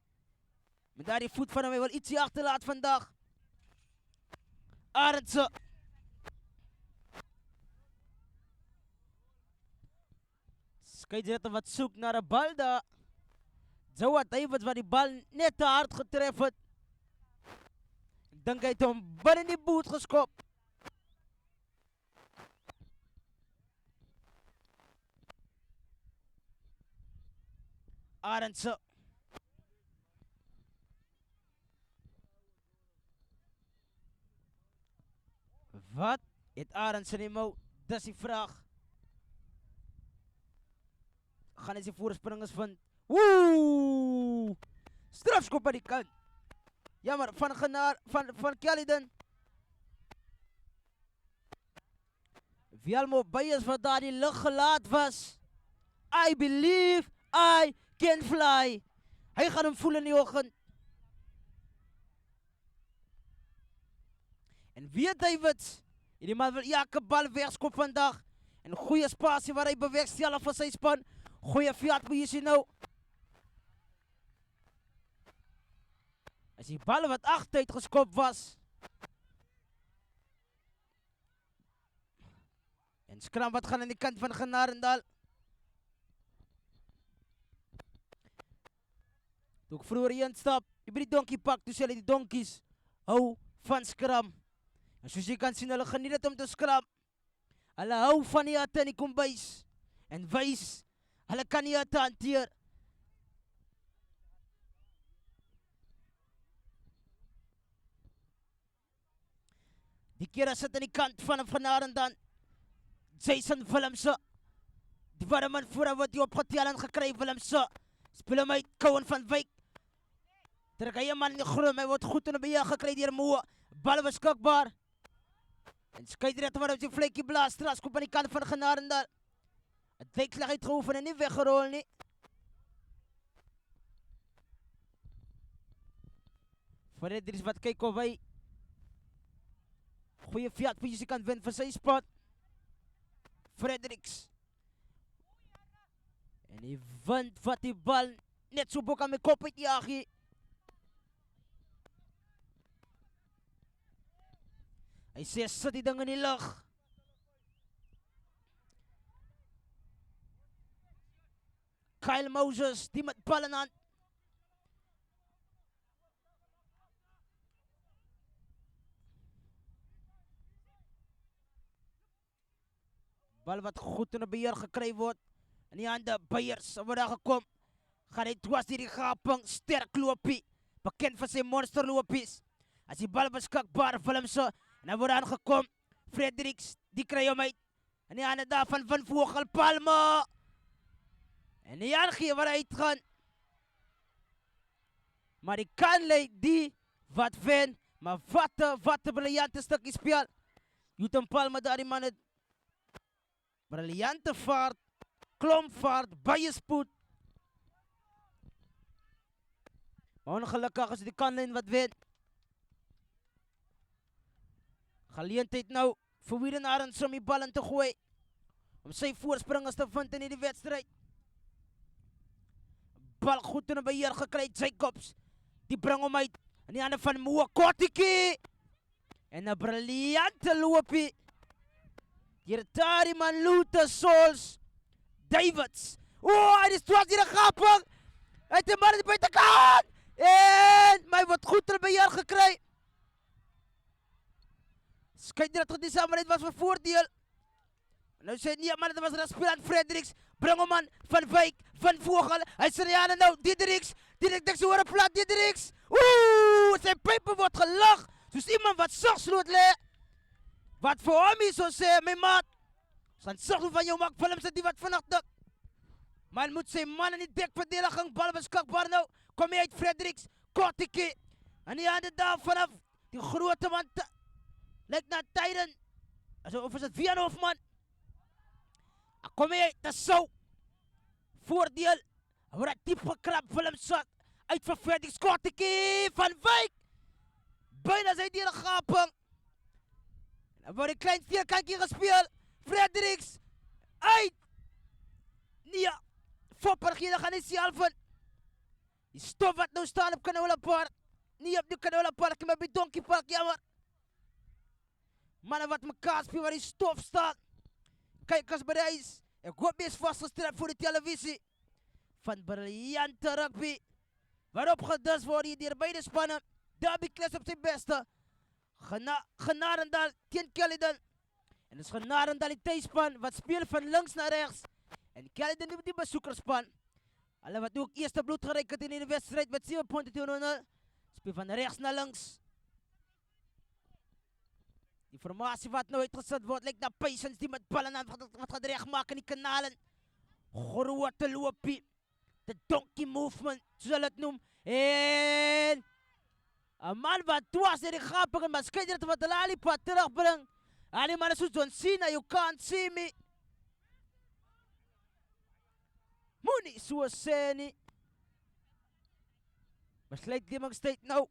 Met daar die voet van hem, hij wil ietsje achterlaat vandaag. Arendse. Skeidsrechter wat zoekt naar een bal daar. Jawad Davids wat die bal net te hard getref het. Ek dink hy het hom binne die boot geskop. Arendse. Wat het Arendse nie mou? Dis die vraag. Gaan hy sy voorspringers vind? Woe! Strafskop aan die kant. Jammer, van Caledon. Vielmo Beyers wat daar die lucht gelaat was. I believe I can fly. Hy gaan hem voel in die oggend. En weer Davids. Die man wil elke bal wegskop vandag. En goeie spasie waar hy beweeg self vir sy span. Goeie Fiat posisie nou. As die bal wat agteruit geskop was. En skram wat gaan aan die kant van Genarendal. Toe ek vroeger een stap, jy by die donkie pak, toe sê hulle die donkies hou van skram. En soos jy kan sien, hulle geniet het om te skram. Hulle hou van die hitte in die kombuis. En wys, hulle kan die hitte hanteer. Die kere sit aan die kant van Genarendal. Jason Willemse. Die warman vooraf wat die opgetel en gekry Willemse. Speel hem uit, Cohen van Wyk. Trek hy een man in die grond, hy word goed in die beheer gekry deur Moe. Bal beskikbaar. En skeidrechter wat op die vlekkie blaas, strafskop aan die kant van Genarendal. Het wijkslag uitgeoefen en nie weggerol nie. Fredericks wat kyk of hy goeie Fiat posisie kan wen vir sy spot. Fredericks. En die wind wat die bal net so bok aan my kop uitjaag hier. Hy sê sit die ding in die lug. Kyle Moses, die met bal in hand. Bal wat goed in die beheer gekry word. In die hande Beyers, wat daar gekom. Gaan hy dwars die gaping, sterk loopie. Bekend vir sy monster loopies. As die bal beskikbaar, Willemse. En dan word aangekom, Fredericks, die kry hom uit. En die hande daar van Vogel, Palme. En die aangee waar hy uitgaan. Maar die kan lei die wat wen. Maar wat een briljante stukkie speel. Juton Palme daar die man het. Briljante vaart. Klompvaart, baie spoed. Maar ongelukkig is die kanlyn wat wen. Geleentheid nou vir Wieden Arends om die bal in te gooi. Om sy voorspringers te vind in die wedstrijd. Bal goed in 'n beheer gekry, Jacobs. Die bring hom uit. In die hande van Moa Kotiki. En 'n briljante loopie. Deur Tariman Luther Souls. Davids. Hy is dwars hier 'n gaping. Hy het 'n man in die buitekant. En my word goed in beheer gekry. Skyk dit goed die saamheid was vir voordeel. Nou sê nee man, dit was Raspelant Fredericks. Bring hom aan Van Wyk, Van Vogel. Hy sê ja nou Diedericks. Diedericks hoor 'n plat Diedericks. Sy pype word gelag. Soos iemand wat sigsloot lê. Wat vir hom is so sê my maat. San sig van jou maak films dit wat vinnig dik. Man moet sy man in die dekverdediging bal beskikbaar nou. Kom hy uit Fredericks, Kotiki. En die hande daar vanaf die grote man. Lyk na Tyden. Of is dit Wienhof man? Kom hy uit, dis so. Voordeel. Hy word diep gekrap, film sak. Uit vir Fredericks, Kotiki. Van Wyk. Byna sy deur 'n gaping. En word die klein steekantjie gespeel. Fredericks. Uit. Nee. Fopper gee, dan gaan hy self in. Die stof wat nou staan op Canola Park. Nie op die Canola Park, maar by Donkey Park, jammer. Manne wat mekaar speel waar die stof staan. Kykers by die huis. Ek hoop jy is vastgesteld voor die televisie. Van briljante rugby. Waarop gedus word hier deur beide spanne. Derby Clash op sy beste. Genarendal teen Caledon. En dis Genarendal die tuisspan wat speel van links na regs. En Caledon die besoekerspan. Hulle wat ook eerste bloed geryk het in die wedstryd met 7 punte teenoor 0. Speel van regs na links. Die formasie wat nou uitgesit word, lyk na Patience die met ballen aan wat gaat recht maak in die kanalen. Grote loopie. De donkey movement, soos hulle het noem. En 'n man wat dwars deur die gaping en maar skeider wat hulle al die pad terugbring. Al die manne soos John Cena, you can't see me. Moenie so sê nie. Besluit gemingstyd nou.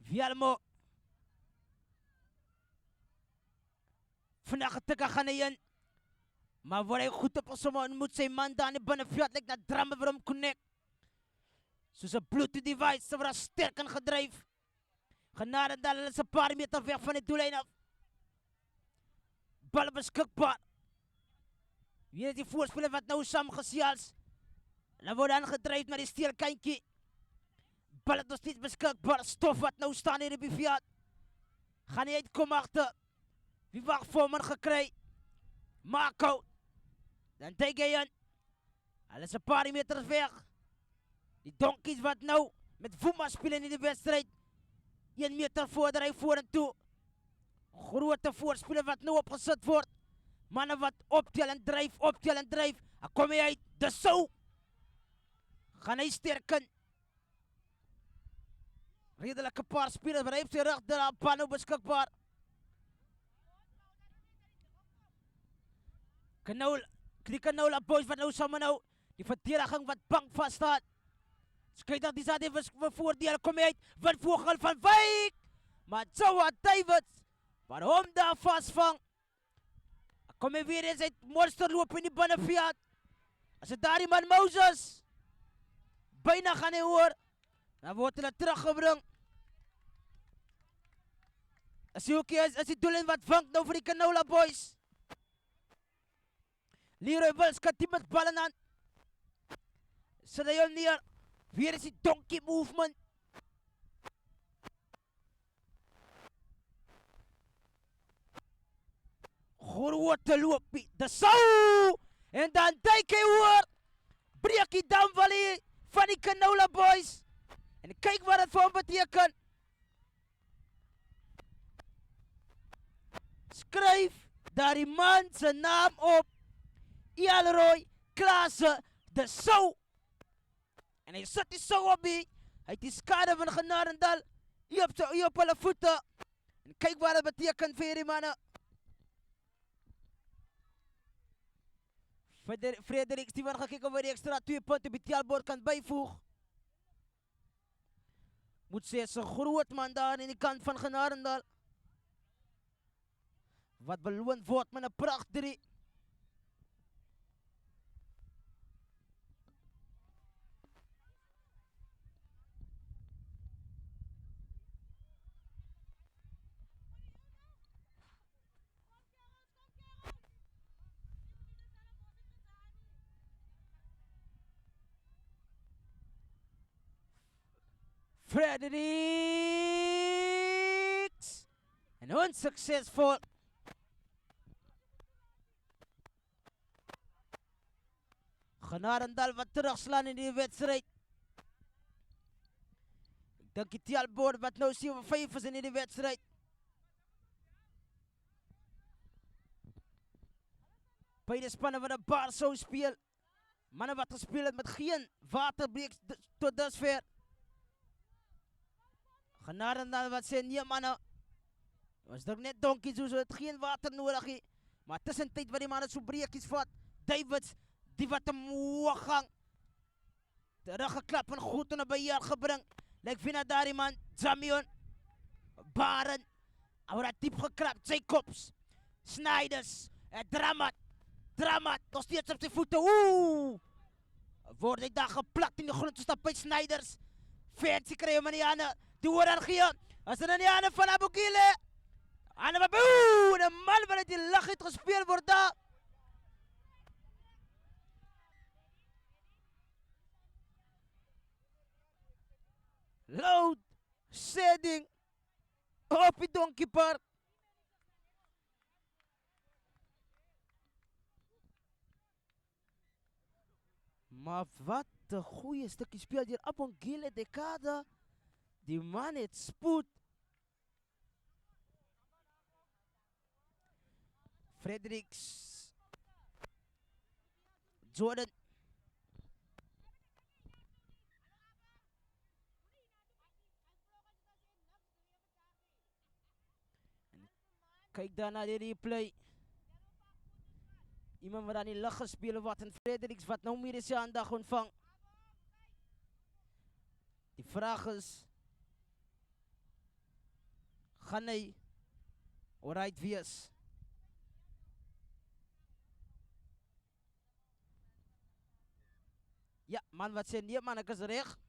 Vielmo. Vandag getikka gaan hy in. Maar waar hy goed op ons ontmoet sy man daar in die binneveld, lyk na drama vir hom connect. Soos 'n Bluetooth device, word sterk en gedryf. Genadendal hulle is 'n paar meter weg van die doellyn af. Bal beskikbaar. Wie is die voorspeler wat nou saamgesels? Hulle word aangedryf na die steelkantjie. Bal het nog steeds beskikbaar. Stof wat nou staan hier op die veld. Gaan nie uitkom agter. Wie wag vir hom gekry? Marco. Dan tyk hy in. Hulle is 'n paar meters weg. Die donkies wat nou met Vuma speel in die wedstryd. 1 meter voorder hy vorentoe. Grote voorspeler wat nou opgesit word. Manne wat optel en dryf. Dan kom hy uit. Dis so. Gaan hy sterken. Redelike paar spelers wat hy op sy rug daar Pano beskikbaar. Die Canola boys wat nou samen nou. Die verdediging wat bang vast staat. Skryf dat die Zade voordeel kom hy uit. Van Vogel van Wyk. Maar Joa Davids. Maar hom daar vastvang. Kom hy weer eens uit monster loop in die binneveld. As het daar die man Moses. Byna gaan hy hoor. Dan word hulle teruggebring. As hy ook is die doel wat vangt nou vir die Canola boys. Leroy Wils kan die met ballen aan. Sit hy hom neer. Weer is die donkey movement. Grote loopie. Dis so. En dan dyk hy hoor. Breek die damvalie van die Canola boys. En kyk wat dit vir hom beteken. Skryf daar die man se naam op. Elroy Klase de Sou. En hy sit die Sou op die. Hy het die skade van Genadendal. Hier op hulle voete. En kyk wat dit beteken vir die manne. Fredericks die wat gekyk of hy die extra 2 punte op die telbord kan byvoeg. Moet sê, is 'n groot man daar in die kant van Genadendal. Wat beloond word met 'n pracht 3. Fredericks! En onsuccesvol. Genadendal wat terugslaan in die wedstrijd. Ik denk die tellbord wat nou 7-5 is in die wedstrijd. Beide spannen wat een bar zou speel. Mannen wat gespeeld het met geen waterbreeks tot dusver. Genadendal wat sê, nee mannen. Was er net donkies, so het geen water nodig he. Maar tussentijd wat die mannen so breekies vat. Davids, die wat hem hoog gang. Teruggeklap en goed in een beheer gebring. Like Vina daar man, Zamion, Baren. Hij dat diep geklapt, Jacobs, Snyders, Dramat, nog steeds op zijn voeten. Oeh! Word ik daar geplakt in de grond te stappen bij Snyders. Fancy krijgen we niet aan. Die worden aangegeven. Als er niet aan van Abukile. Aan de boe, de man waaruit die lach heeft gespeeld wordt daar. Loud setting op die Donkey Park. Maar wat een goede stukje speelt hier op een gele decade. Die man heeft spoed. Fredericks. Jordan. Kijk daar naar de replay. Iemand wat aan die lach gespeeld wat en Fredericks wat nou meer is je aandacht ontvang. Die vraag is. Gaan hij alright wees? Ja, man wat sê nee man, ek is reg.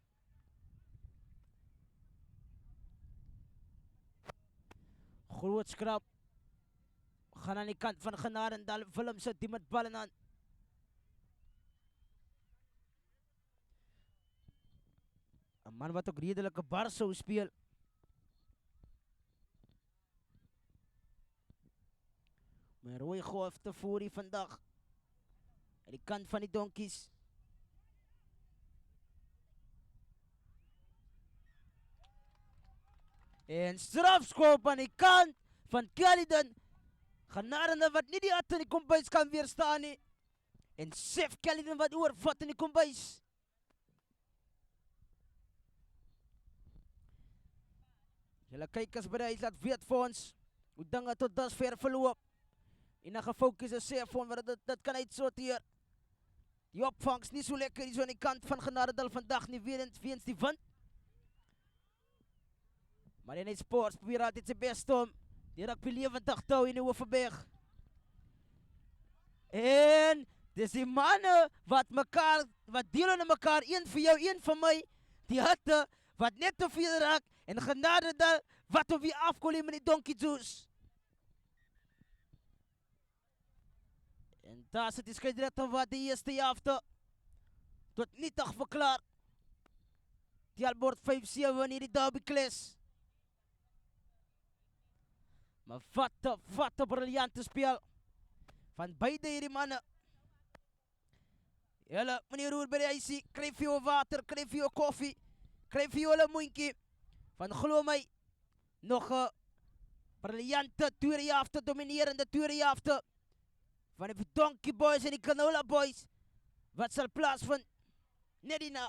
Groot skrap. Gaan aan die kant van Genadendal. Willem sit die met ballen aan. Een man wat ook redelijke bar zou speel. Mijn rode golf te voor hier vandaag. Aan die kant van die donkies. En strafschop aan die kant van Caledon. Genadendal wat niet die at in die kombuis kan weerstaan nie. En Sef Caledon wat oorvat in die kombuis. Julle kykers by die huis laat weet vir ons hoe dinge tot dusver verloop. En dan gefocus is sê vir ons wat dit kan uitsorteer. Die opvangs nie so lekker hier so aan die kant van Genadendal vandag nie weens die wind. Maar in die sports probeer altyd sy best om die rugby lewendig te hou in die Hoofberg. En dis die manne wat deel aan mekaar, een vir jou, een vir my, die hitte wat net te veel raak en Genadendal wat op wie afkolie met die Donkey Juice. En daar sit die skeidretter wat die eerste helfte tot nietig verklaar. Tellbord 5-7 in die derby clash. Maar wat een briljante speel van beide hierdie manne. Julle, meneer Roer by die huisie, kryf vir jou water, kryf vir jou koffie, kryf vir jou hulle moentjie. Van glo my, nog een briljante tweede helfte, dominerende tweede helfte van die Donkey Boys en die Canola Boys, wat sal plaasvind net hierna.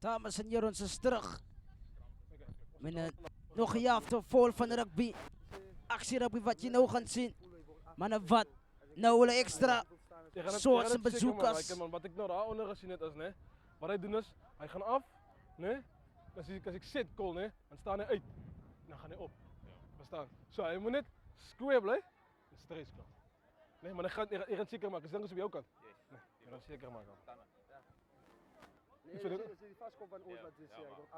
Dames en heren, ze is terug. Met een nog gejaagde vol van de rugby. Actierugby wat je nou gaat zien. Maar wat? Nou een extra soorten bezoekers. Wat ik nou daaronder gezien heb is, nee, wat hij doet is, hij gaat af, nee, als ik zit, cool, nee, dan staat hij uit. Dan gaat hij op. Verstaan? Zo, hij moet net square blijven. En streep klaar. Nee, maar je gaat zeker maken. Is dat op jouw kant? Nee, je gaat zeker maken. Nee, als je vastkomt van ons, dat is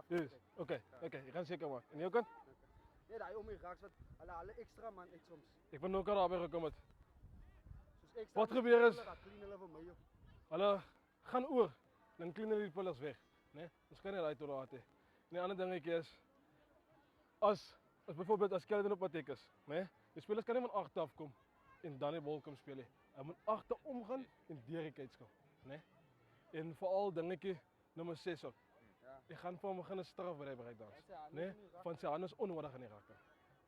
Dus, oké, je gaat zeker maken. En jouw kant? Nee, dat je om je raakt, alle extra man, ik soms. Ik ben ook al gekomen. Dus extra Wat gebeurt is? is? Hallo, gaan oor. Dan cleanen die pullers weg. Nee, dat kan niet uit te laten. Nee, ander ding is, als bijvoorbeeld als Kelvin op wat is, nee, de spelers kan niet van achter afkomen en dan in bal komen spelen. Hij moet achter omgaan en direct komen. Nee? En vooral denk ik nummer 6 ook. Ik ga voor hem een strafbereid dan. Nee, van zijn anders onnodig gaan raken.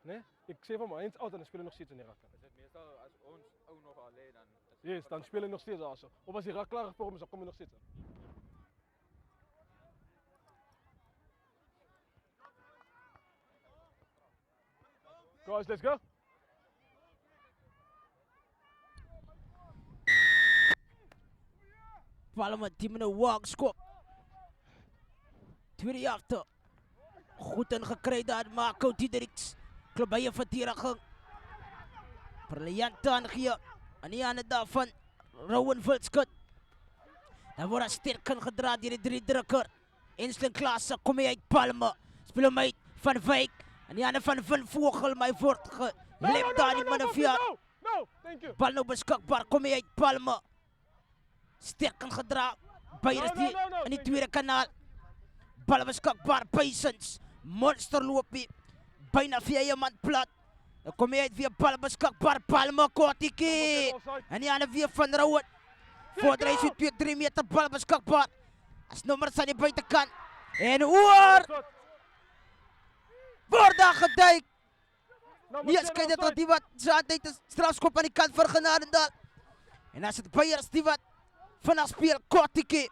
Nee, ik zeg van mij eens oud en dan spelen nog steeds in raken. Is het meestal als ons ook nog alleen dan? Yes, dan speel ik nog steeds als zo. Of als hij raak klaar voor hem is, dan kom je nog steeds. Guys, let's go. Palma team in een walkskop. Tweede jaagte. Goed ingekry daar, Marco Diedericks. Klubbeie verdediging. Briljant aangegee. En die aan het daarvan Rowan Wildskut. Dan wordt hij sterk ingedraaid door de drie drukker. Instant Klaassen, kom je uit Palma. Speel hem uit Van Wijk. En die aan van Van Vogel, maar hij wordt geleefd daar niet met een vier. No, thank you. Bal nou beschikbaar, kom je uit Palma. Sterk ingedraaid. Beide die in die tweede kanaal. Bal beschikbaar, Paysons. Monster loopie. Bijna via je man plat. Dan kom je uit via bal beschikbaar, Palma, Kortiki. En die aan via Van Rouwen. Voordraai is 2-3 meter bal beschikbaar. Als nummers aan die buitenkant. En oor! Wordt daar gedijkt. Niels kijkt dat die wat zaterdag de strafschop aan die kant voor Genadendal. En als het Beiers die wat vanaf speel, Kortiki.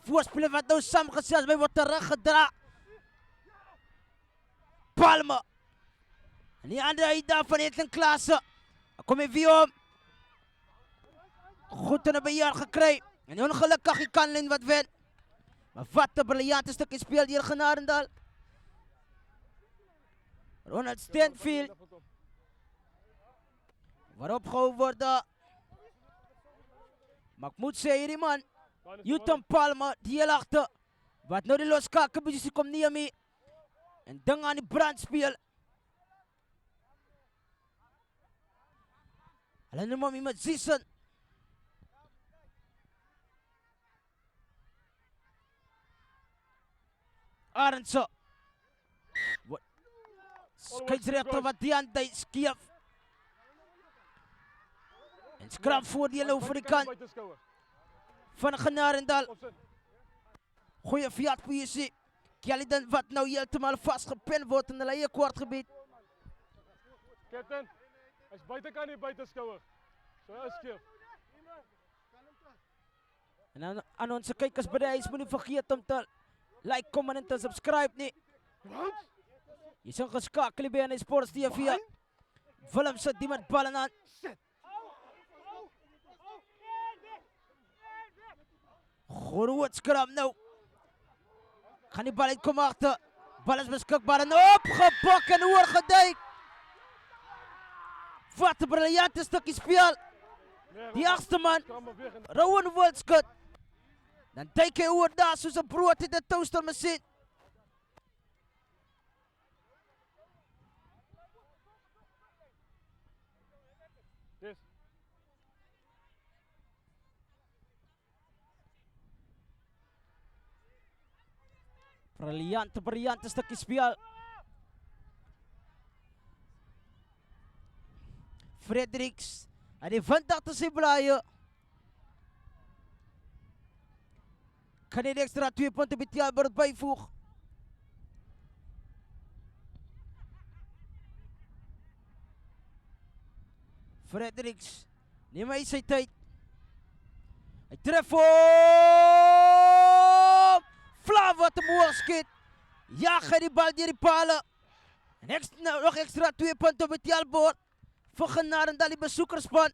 Voorspelen wat nou samengesteld, wij wordt teruggedraaid. Palma. En die andere daar van Edwin Klaassen. Dan kom je via om. Goed in de beheer gekregen. En ongelukkig je kan alleen wat win. Maar wat een briljante stukje speel hier Genadendal. Ronald Stenfield. Waarop gehouden worden. Maar ik moet zeggen, die man. Juton Palma, die heel achter. Wat nou die loskaken, die komt niet mee. En dan aan die brandspeel. Alleen nu maar met Zissen. Arendse. Scheidsrechter wat die aan de skief. En scrap voordeel over de kant van Genadendal. Goeie Fiat-positie. Kelly wat nou helemaal vastgepend wordt in de leie kwartgebied. Captain, hij is buitenkant niet buitenschouwer. Zo is het. En aan onze kijkers bereid, moet niet vergeten om te like, comment en te subscribe. Nee. Wat? Je zijn geschakeld bij een Sports TV. Willem zet die met ballen aan. Groot scrum nou. Gaan die bal uitkomen achter. Bal is beschikbaar en opgepakt en oorgedijkt. Wat een briljante stukje speel. Die achtste man, Rowan Wildskut. Dan dijk hij oor daar zoals een brood in de toastermachine. Yes. Briljante stukje speel. Fredericks. En die vindt achter zijn blaaien. Kan hij de extra 2 punten betaalbaar bijvoegen. Fredericks. Neem maar zijn tijd. Hij treft op. wat omhoog skiet. Jaag hy die bal deur die pale. En nog extra 2 punte op het tellbord. Vir Genadendal die besoekerspan.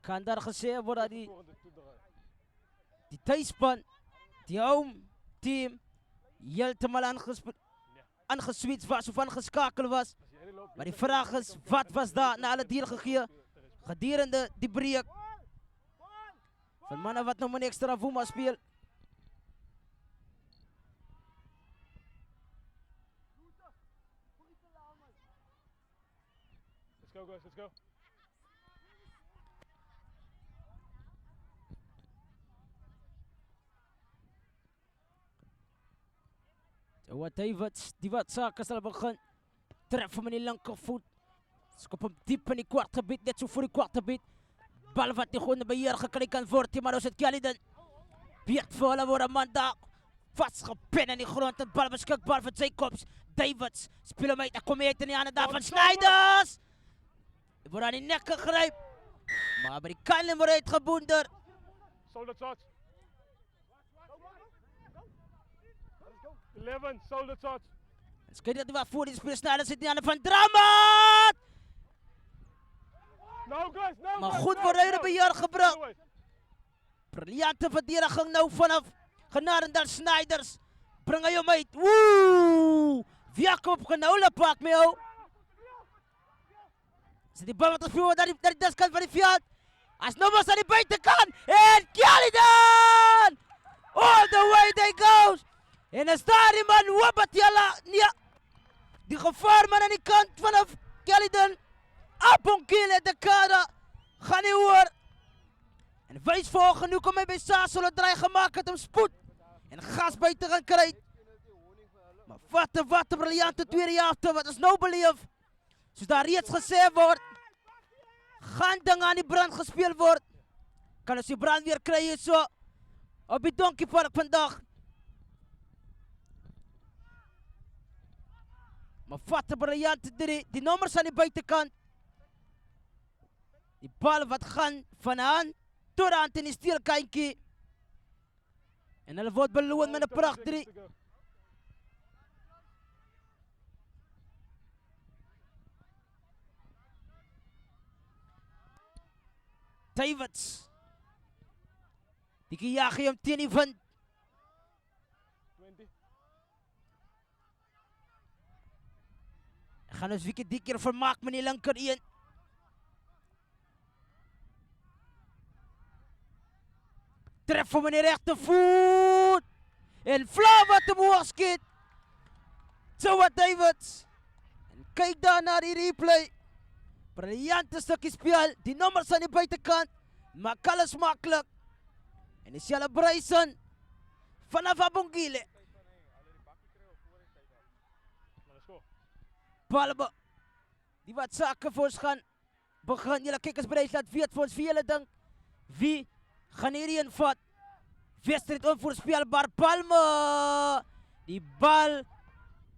Kan daar gesê word dat die tuisspan, die home team, heeltemal aangeswitst was of aangeskakel was. Maar die vraag is, wat was daar na alle dier gegee gedurende die breek? Van mannen wat nog een extra woema speel. Let's go guys, let's go. Wat Davids, die wat zaken zal begin. Tref hem in die linkervoet. Skop hem diep in die kwartgebied, net zo voor die kwartgebied. Bal wat die gewoon beheer gekry kan word, maar ons het Caledon. Beet vir hulle word 'n man daar vastgepen in die grond. En bal beskikbaar vir Jacobs. Davids speel hem uit, dan kom hy uit in die hande daar van Snyders. Hy word aan die nek gegryp. Maar by die Caledon word uitgeboender. Solid shots. 11, solid shots. En kyk dat hy wat voor die speel Snyders zit in die hande van Dramat. No guys, no Maar guys, goed no, word hy in no. beheer gebring. No way. Briljante verdediging nou vanaf Genadendal Snyders. Bring hy hom uit. Woe! Jacob Genoule pak mee ou. Is die bal wat gespeel word naar die diskant van die veld. As nou was aan die buitekant. En Caledon! All the way they goes. En is daar die man Wabatiala. Nee. Die gevaarman aan die kant vanaf Caledon. Abonkile de Kada. Gaan nie hoor. En wys volgen, nu kom hy by Sasol draai gemaakt het om spoed. En gas buiten gaan kry. Maar wat 'n briljante tweede helfte wat ons nou beleef. Soos daar reeds gesê word, gaan dinge aan die brand gespeel word. Kan ons die brand weer kry hier so op die Donkeypark vandag. Maar wat 'n briljante die nommers aan die buitekant. Die bal wat gaan van hand tot aan in die steelkantjie. En hulle word beloon met 'n pracht 3. Davids. Die jaag hy hom teen die wind. 20. Gaan ons Wiekie die keer vermaak met die linker 1. Tref hom in die rechtervoet. En flauw wat hem hoog skiet. Zo wat Davids. En kyk daar naar die replay. Briljante stukkie speel. Die nommers aan die buitenkant. Maak alles makkelijk. En die celebration vanaf Abongile. Balbe. Die wat zaken voor ons gaan begin. Julle kijkersbereid laat weet vir ons vir julle ding. Wie gaan hierin vat? Wedstrijd onvoorspelbaar. Palme. Die bal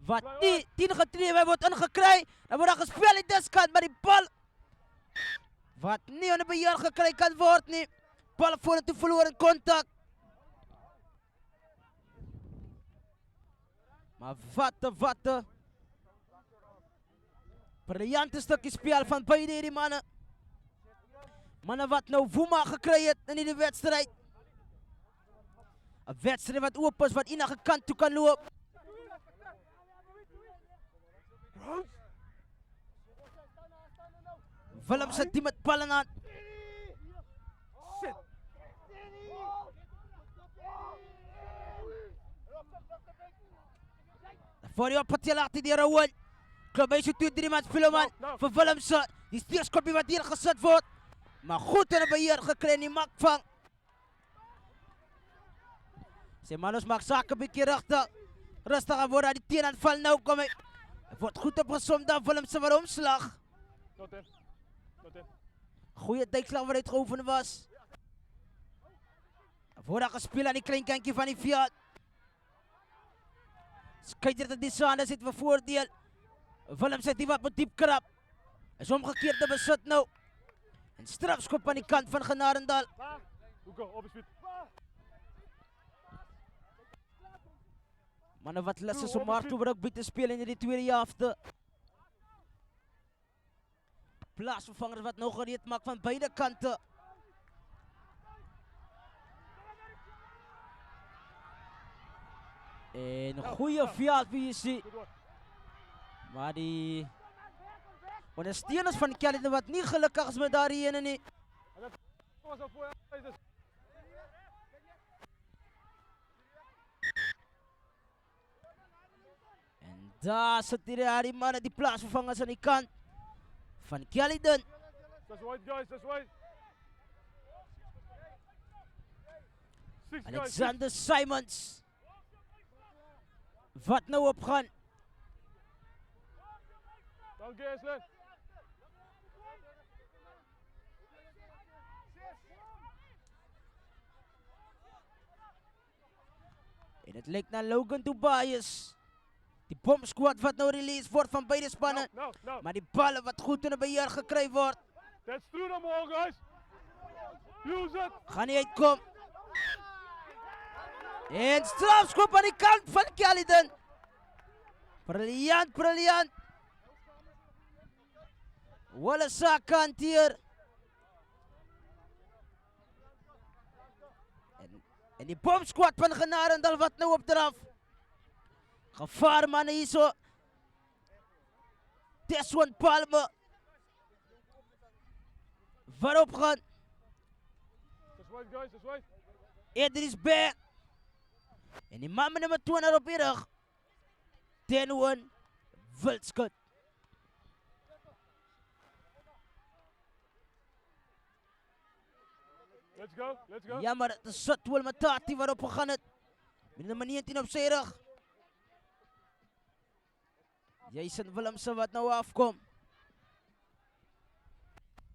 wat nie 10 getree word ingekry. Dan word daar gespeel in diskant. Maar die bal wat nie onder beheer gekry kan word nie. Bal vorentoe verloor in kontak. Maar wat briljante stukkie speel van beide hierdie manne. Manne wat nou woema gekry het in die wedstrijd. 'n wedstrijd wat oop is, wat enige kant toe kan loop. Willem sit die met ballen aan. Voor die oppatie laat die Rowan. Klop by so 2-3 man speel man vir Willem se. Die steekskoppie wat hier gesit word. Maar goed in 'n beheer gekry in die makvang. Sy man ons maak sake bietjie regtig. Rustig word aan die teenaanval nou kom hy. Hy word goed opgesom daar Willem se wat omslag. Not in. Goeie duikslag wat uitgeoefen was. Word daar gespeel aan die klein kantjie van die veld. Skeidsrechter Disana zit voor voordeel. Willem zit die wat met diep krap. Is omgekeerde besit nou. En strafschop aan die kant van Genarendal. Hoeko, op is Mannen wat lus is om hard toe rugby te spelen in die tweede helfte. Plaatsvervangers wat nog gereed maakt van beide kanten. En een goede veldvisie. Maar die ondersteuners van Kelly wat niet gelukkig is met daarin nie. En daar zit die mannen, die plaatsvervangers aan die kant van Kelliden. That's white guys, that's white. 6 guys. Alexander Simons. Wat nou opgaan? Dankie Aslan. En het lijkt naar Logan Tobias. Die bomsquad wat nou release wordt van beide spannen. No. Maar die ballen wat goed in de beheer gekregen wordt. That's through them all guys. Use it. Gaan niet uitkomen. En strafschop aan die kant van Kelliden. Briljant. Wallasa kant hier. En die bomsquad van Genarendal wat nou op draf. Gevaar mannen hier zo. Teswan Palme. Waarop gaan? That's white guys, that's white. Idris back. En die man met nummer 20 op je rug. 10-1. Wildskut. Let's go. Jammer, het is Sutwil Matati waarop we gaan het. Met nummer 19 op zijn rug. Jason Willemsen wat nou afkomt.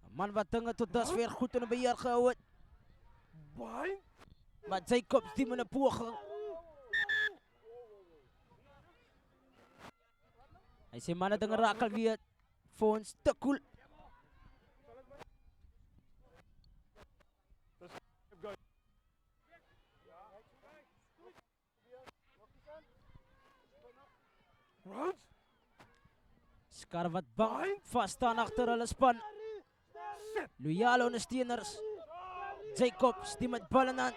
Een man wat dingen tot dusver goed in de beheer gehouden. Wine? Maar Jacobs die met een poging. Hij zei mannen dingen raken weer voor ons te cool. Skar wat bang vaststaan achter hulle span. Loyale ondersteuners. Jacobs die met ballen aan.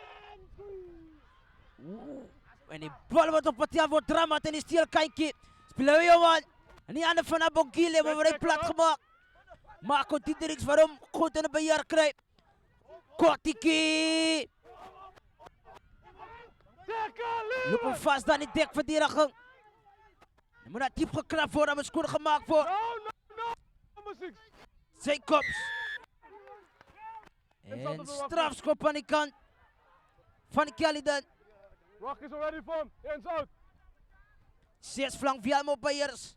En die bal wat op het wordt dramat en die steelkantje. Spelen Johan. En die andere van Abogile hebben we plat gemaakt. Marco Diedericks waarom goed in de beheer krijgt. Kortiki. Lopen vast aan die dekverdediging. Er moet dat diep gekrapt worden, maar schoen gemaakt voor. No. Number 6. Jacobs. En strafschop aan die kant van Kelliden. Rock is already for him. Hands out. 6 flank Vielmo Bayers.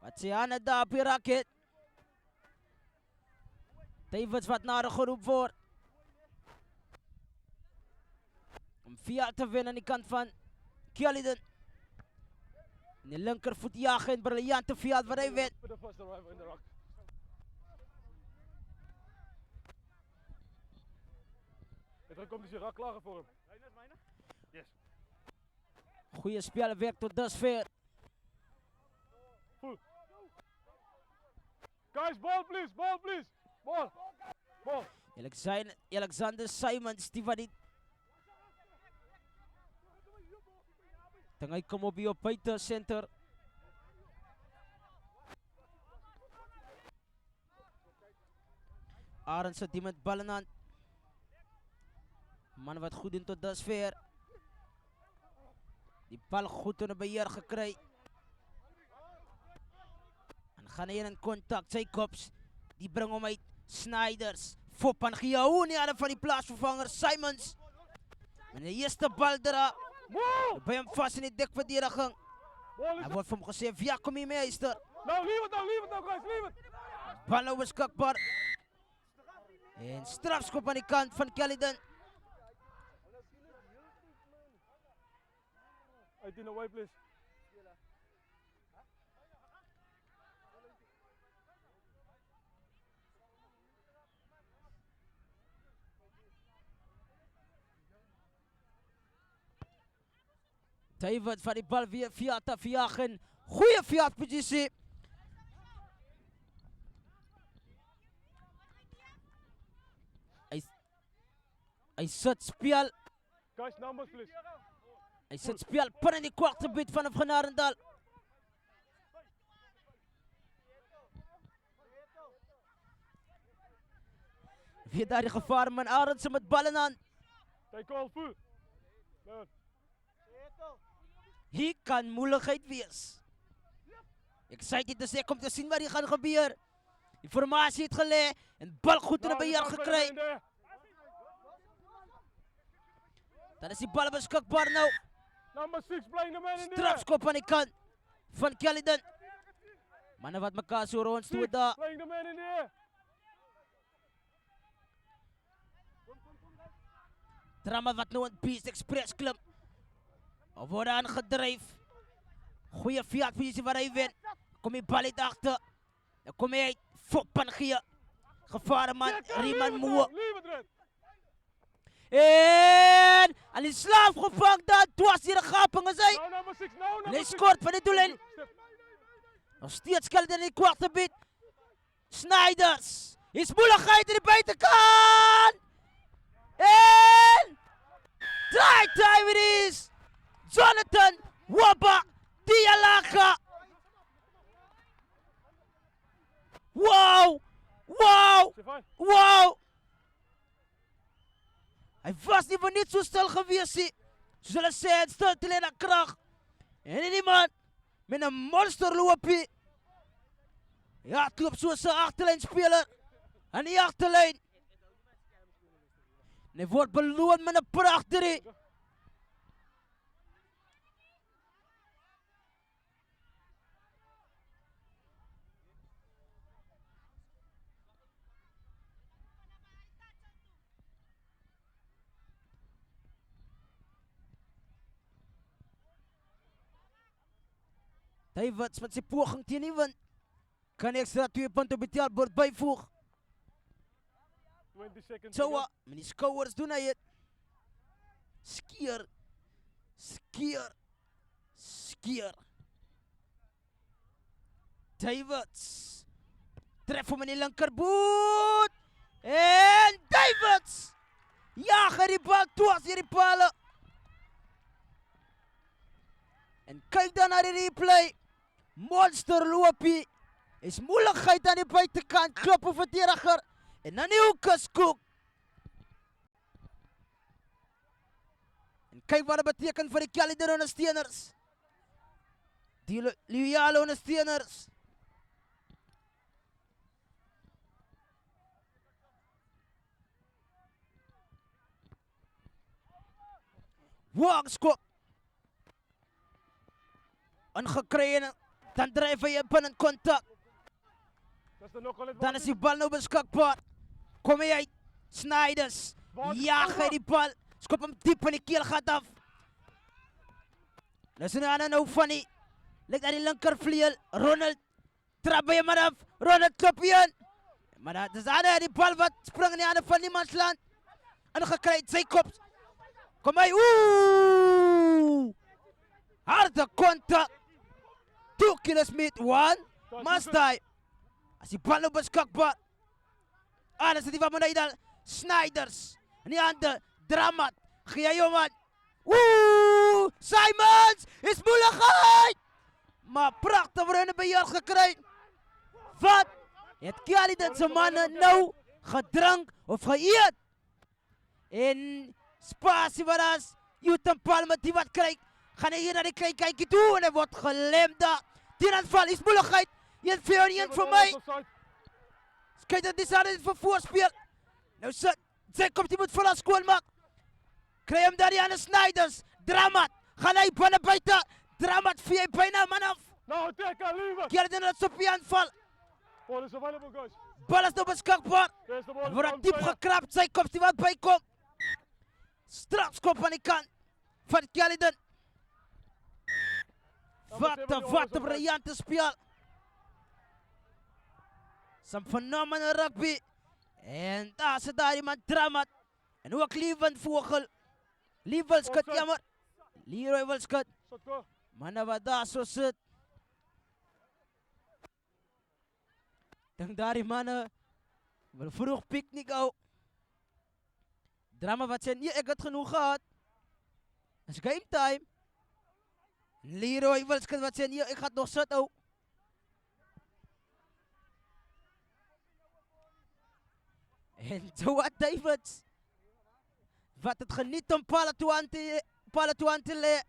Wat ze aan het daar op je raket. Tevens wat naar de geroep voor. Om via te winnen aan die kant van Kelliden. En de linkervoet jagen in briljante veld waar hij wint. With the first arrival in the rock. Er komt dus rak klaar voor hem. Yes. Goeie spel werkt tot dusver. Full. Guys, ball please, ball please. Ball. Alexander Simons die wat die tengah kom op die op buiten center. Arends die met ballen aan. Man wat goed in tot dusver. Die bal goed in de beheer gekregen. En gaan hier in contact. Jacobs. Die brengt hem uit. Snyders. Fopan Giaouni aan van die plaatsvervanger. Simons. En de eerste bal eraan. Bij hem vast in die dekverdediging. Hij wordt van hem gezegd. Ja, kom hier meester. Nou, leave it guys, leave it. Bal overschakbaar. En strafschop aan die kant van Kelliden. 18 away please. David van die bal weer via Tafiagen. Goeie veldposisie. Hy sit speel. Guys, numbers please. Hy sit speel pin in die kwakgebied vanaf Genarendal. Weer daar die gevaar, man. Arendse met bal in hand. They call full. Leon. Hier kan moeilikheid wees. Excited is ek om te sien wat hier gaan gebeur. Informasie het gelê en bal goed in die beheer gekry. Dan is die bal beskikbaar nou. Number 6 playing the man in there. Strafskop aan die kant van Caledon. Manne wat mekaar so rond stoot daar. Playing the man in there. Drama wat nou in Beast Express klim. Of word aangedryf. Goeie veldposisie waar hy wen. Kom die bal uit agter. Dan kom hy uit. Foppan gee. Gevare man, Riemann Moe. Leave it red. En aan die slaaf gevang daar. Dwars hier 'n gaping is hy. No number 6, no En hy number 6. skort van die doellyn. Nog steeds Caledon in die kwartgebied. Snyders. Hier's moeilikheid in die buitekant. En time it is. Jonathan Waba Dialaka. Wow! Wow! Stefan. Wow! Hy was nie van net so stil gewees nie. Soos hulle sê, het stil te lê na krag. En in die man met 'n monster loopie. Ja, het loop soos 'n agterlynspeler aan die agterlyn. En hy word beloon met 'n pragtige. Davids met sy poging teen die wind. Kan ekstra 2 punte op die tellbord byvoeg. 20 seconds. Soa, met die skouers doen hy het. Skeer. Skeer. Skeer. Davids. Tref hom in die linkerboot. En Davids. Jaag hy die bal toe as hierdie pale. En kyk dan na die replay. Monster loopie. Is moeilikheid aan die buitekant. Klop op verdediger. En dan die hoek is koek. En kyk wat dit beteken vir die Caledon ondersteuners. Die loyale ondersteuners. Wangskop. Ingekry en dan dryf hy in in kontak. That's the knock on it. Dan is die bal nou beskikbaar. Kom hy uit. Snyders. Jaag hy die bal. Skop hom diep in die keelgat af. Dis nou aan nou van die. Lyk aan die linkervleuel. Ronald trap by hom af. Ronald klop in. Maar dis aan die bal wat spring in die hande van niemandsland. Ingekry sy kop. Kom hy. Ooh! Harde kontak. 2 kilos met 1. Must die. As die bal nou beskikbaar. Dan sit die van Monedal. Snyders. In die hande. Dramat. Gee hy hom aan. Oeh! Simons! Is moeilikheid! Maar prachtig voor hun beheer gekry. Wat? Het Caledon se manne nou gedrink of geëet? En spasie wat as Jutan Palmer die wat kry. Gaan hy hier na die klein kykie toe en hy word gelem daar. Teenaanval is moeilikheid. 1-4-1 vir my. Kyk dat die sade vir voorspeel. Nou sit. Sy komt die moet volle skoon maak. Kry hom daar die aan Snyders. Dramat. Gaan hy binne buite. Dramat vee hy byna man af. Now take a lever. Caledon het op die aanval. Ball is available, guys. Bal is nou beskikbaar. There's the ball. Word diep gekrap. Sy komt die wat bykom. Strafskop aan die kant van Caledon. Wat een briljante spel. Some phenomenal rugby. En daar zit daar iemand Dramat. En ook Lieven Vogel. Lee Wilskut, jammer. Leroy Wilskut. Shotko. Mannen wat daar zo zit. Denk daar die mannen. Wil vroeg picknick ook. Drama wat zijn, ik had genoeg gehad. Het is game time. Leroy Wilskut wat zijn, ik ga nog zitten ook. En Joa Davids. Wat het geniet om Palatuan te le.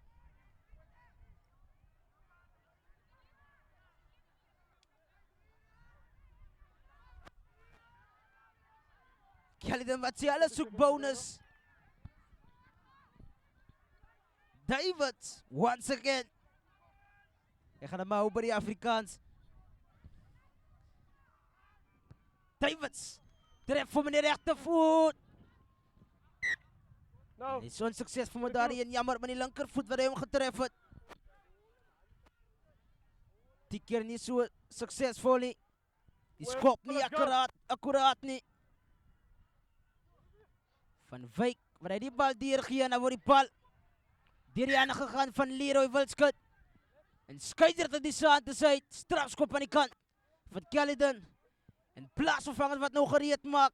Kellyden wat ze alle zoek bonus. Davids, once again. Ik ga naar maar over die Afrikaans. Davids. Tref voor meneer rechtervoet. Nou, Niet zo'n succes voor me daarin. Jammer, maar die linkervoet waar hij hem getroffen. Die keer niet zo succesvol niet. Die schop niet accuraat niet. Van Wijk, waar hij die bal dirigeert en dan wordt die bal dirigeert gegaan van Leroy Wilskut. En scheidsrechter die aan de zijde, strafschop aan die kant van Kellyden. En plaatsvervanger wat nog gereed maakt.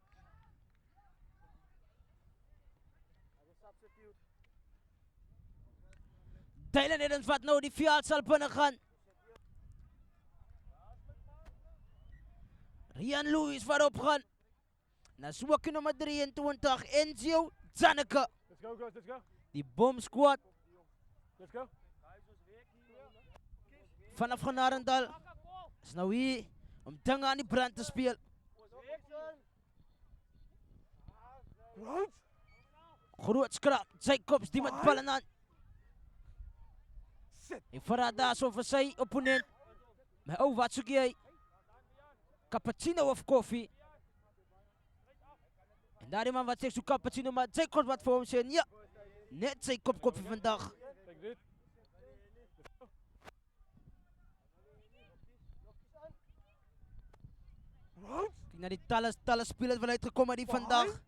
Dylan Edens wat nou die veld zal binnen gaan. Rian Lewis waarop gaan. Na zwakje nummer 23, Enzio Zanneke. let's go guys, let's go. Die bomb squad Let's go. vanaf Genarendal is nou hier om dingen aan die brand te spelen. Right? Groot skrap, Jacobs die met ballen aan. Hij verraadt daar zo voor zijn opponent. Maar oh, wat zoek jij? Cappuccino of koffie? En daar iemand wat zegt zo cappuccino, maar Jacobs wat voor hem zijn. Ja, net zijn kop koffie vandaag. Take dit. Right? Kijk naar die tallen spelers waaruit gekomen die vandaag.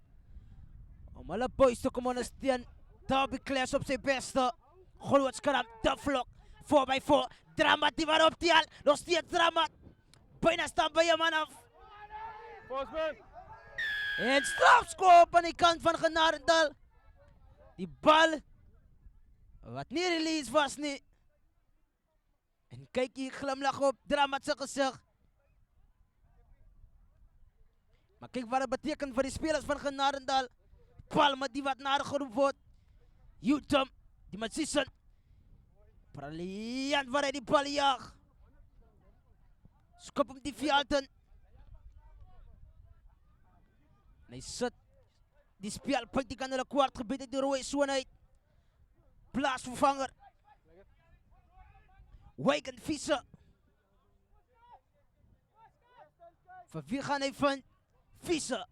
Om alle boys te komen ondersteunen. Derby Clash op zijn beste. Groot skrap, de vlok. 4x4. Dramat die waarop die al. Nog steeds Dramat. Bijna staan bij je man af. Postman. En strafschop aan die kant van Genarendal. Die bal. Wat niet release was niet. En kijk hier glimlach op Dramat zijn gezicht. Maar kijk wat het betekent voor die spelers van Genarendal. Palme die wat naar geroepen wordt. Jutum, die met Sisson. Briljant waar hij die bal jaagt. Skop hem die Vialten. En hij zit. Die speelpunt die kan in de kwart gebied in de rode zone uit. Plaatsvervanger. Wijk en Visser. Van wie gaan hij van? Visser.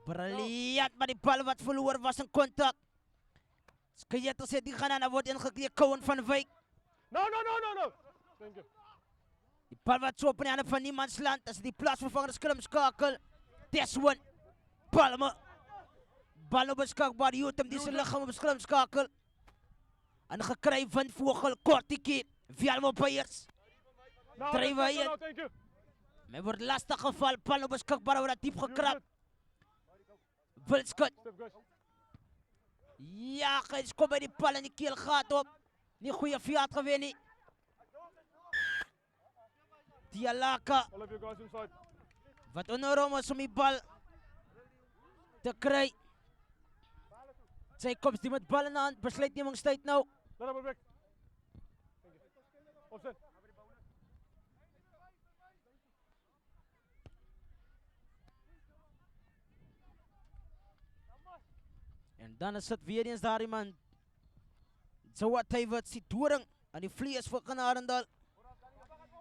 Briljant, maar die bal wat verloren was een contact. Skyetter zit die gaan aan, hij wordt ingekleed. Cohen van Wijk. No. Thank you. Die bal wat zo op de handen van niemands land. Dat is die plaatsvervanger scrum-schakel. Deswan. Palme. Bal op een schakbaar. Jutem die zijn lichaam op een scrum-schakel. En gekrijg van Vogel. Kortiekie. Vialmo Payers. No, Drijven hier. no, thank you. Men wordt lastig geval. Bal op een schakbaar. Wordt diep gekrapt. Wilskut. Step guys. Ja, Gijs, kom bij die bal en die keel gaat op. Niet goede fiat gewinnen. Dialaka. All of you guys inside. Wat enorm is om die bal te krijgen. Zij komt die met ballen aan. Besluitnemingstijd nou. Let up back. Thank you. Opzet. En dan is het weer eens daar iemand. Zo wat hij wat ziet doring aan die vlees voor Genarendal.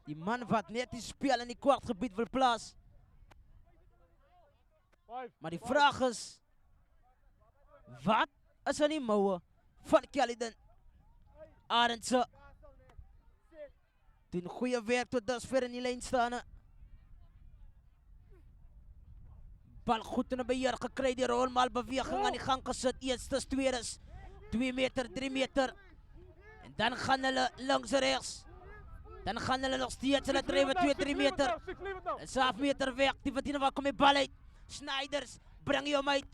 Die man wat net die spel in die kwartgebied wil plaats. Maar die vraag is, wat is er die mouwen van Kellyden? Arendse. Doen goede werk tot dusver in die lijn staan. Bal goed in de beheer gekregen. Die rolmaal beweging aan die gang gezet. Eerstes, tweedes. 2 meter, 3 meter. En dan gaan hulle langs rechts. Dan gaan hulle nog steeds. Hulle drijven 2, 3 meter. En 7 meter weg. Die verdienen waar kom die bal uit. Snijders, breng je hem uit.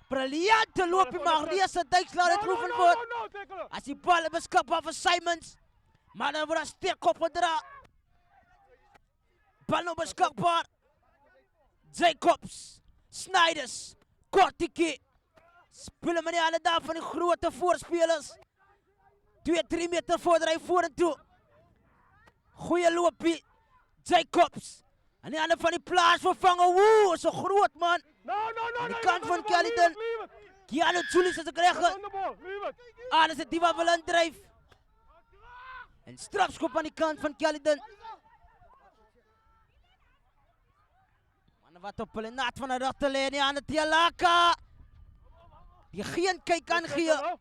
Briljante loopje Magnese Dijkslaar het proeven voor. Als die bal beschikbaar voor Simons. Maar dan wordt hij sterk opgedraaid. Bal nog beschikbaar. Jacobs, Snijders, Kortiki. Spelen meneer alle daar van die grote voorspelers. 2, 3 meter voordat hij voor en toe. Goeie loopie. Jacobs. En die andere van die plaats vervangen. Woe, zo groot man. Aan de kant van Caledon. Keanu Julius is te krijgen. Alles het die wat wil aandrijf. En strafschop aan die kant van Caledon. Man wat op de naad van de rechterlijn aan het Tialaka. Die geen kijk aan geven.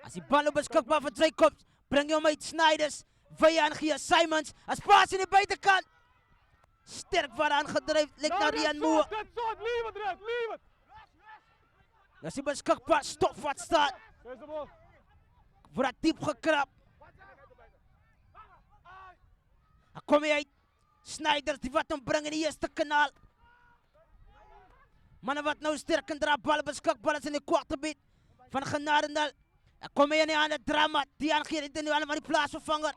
Als die bal op beschikbaar voor Jacobs. Breng je hem uit Snijders. Vijand geven Simons. Als paas in de buitenkant. Sterk van aangedreven. Lijkt naar Rian Moe. Dat is die beschikbaar. Stop wat staat. Wordt diep gekrapt. Dan kom je uit. Snijders die wat hem brengen in de eerste kanaal. Mannen wat nou sterk en draai ballen beschikbaar is in de korte bit van Genadendal. Dan kom je niet aan het drama. Die aangeeft nu allemaal die plaatsvervanger.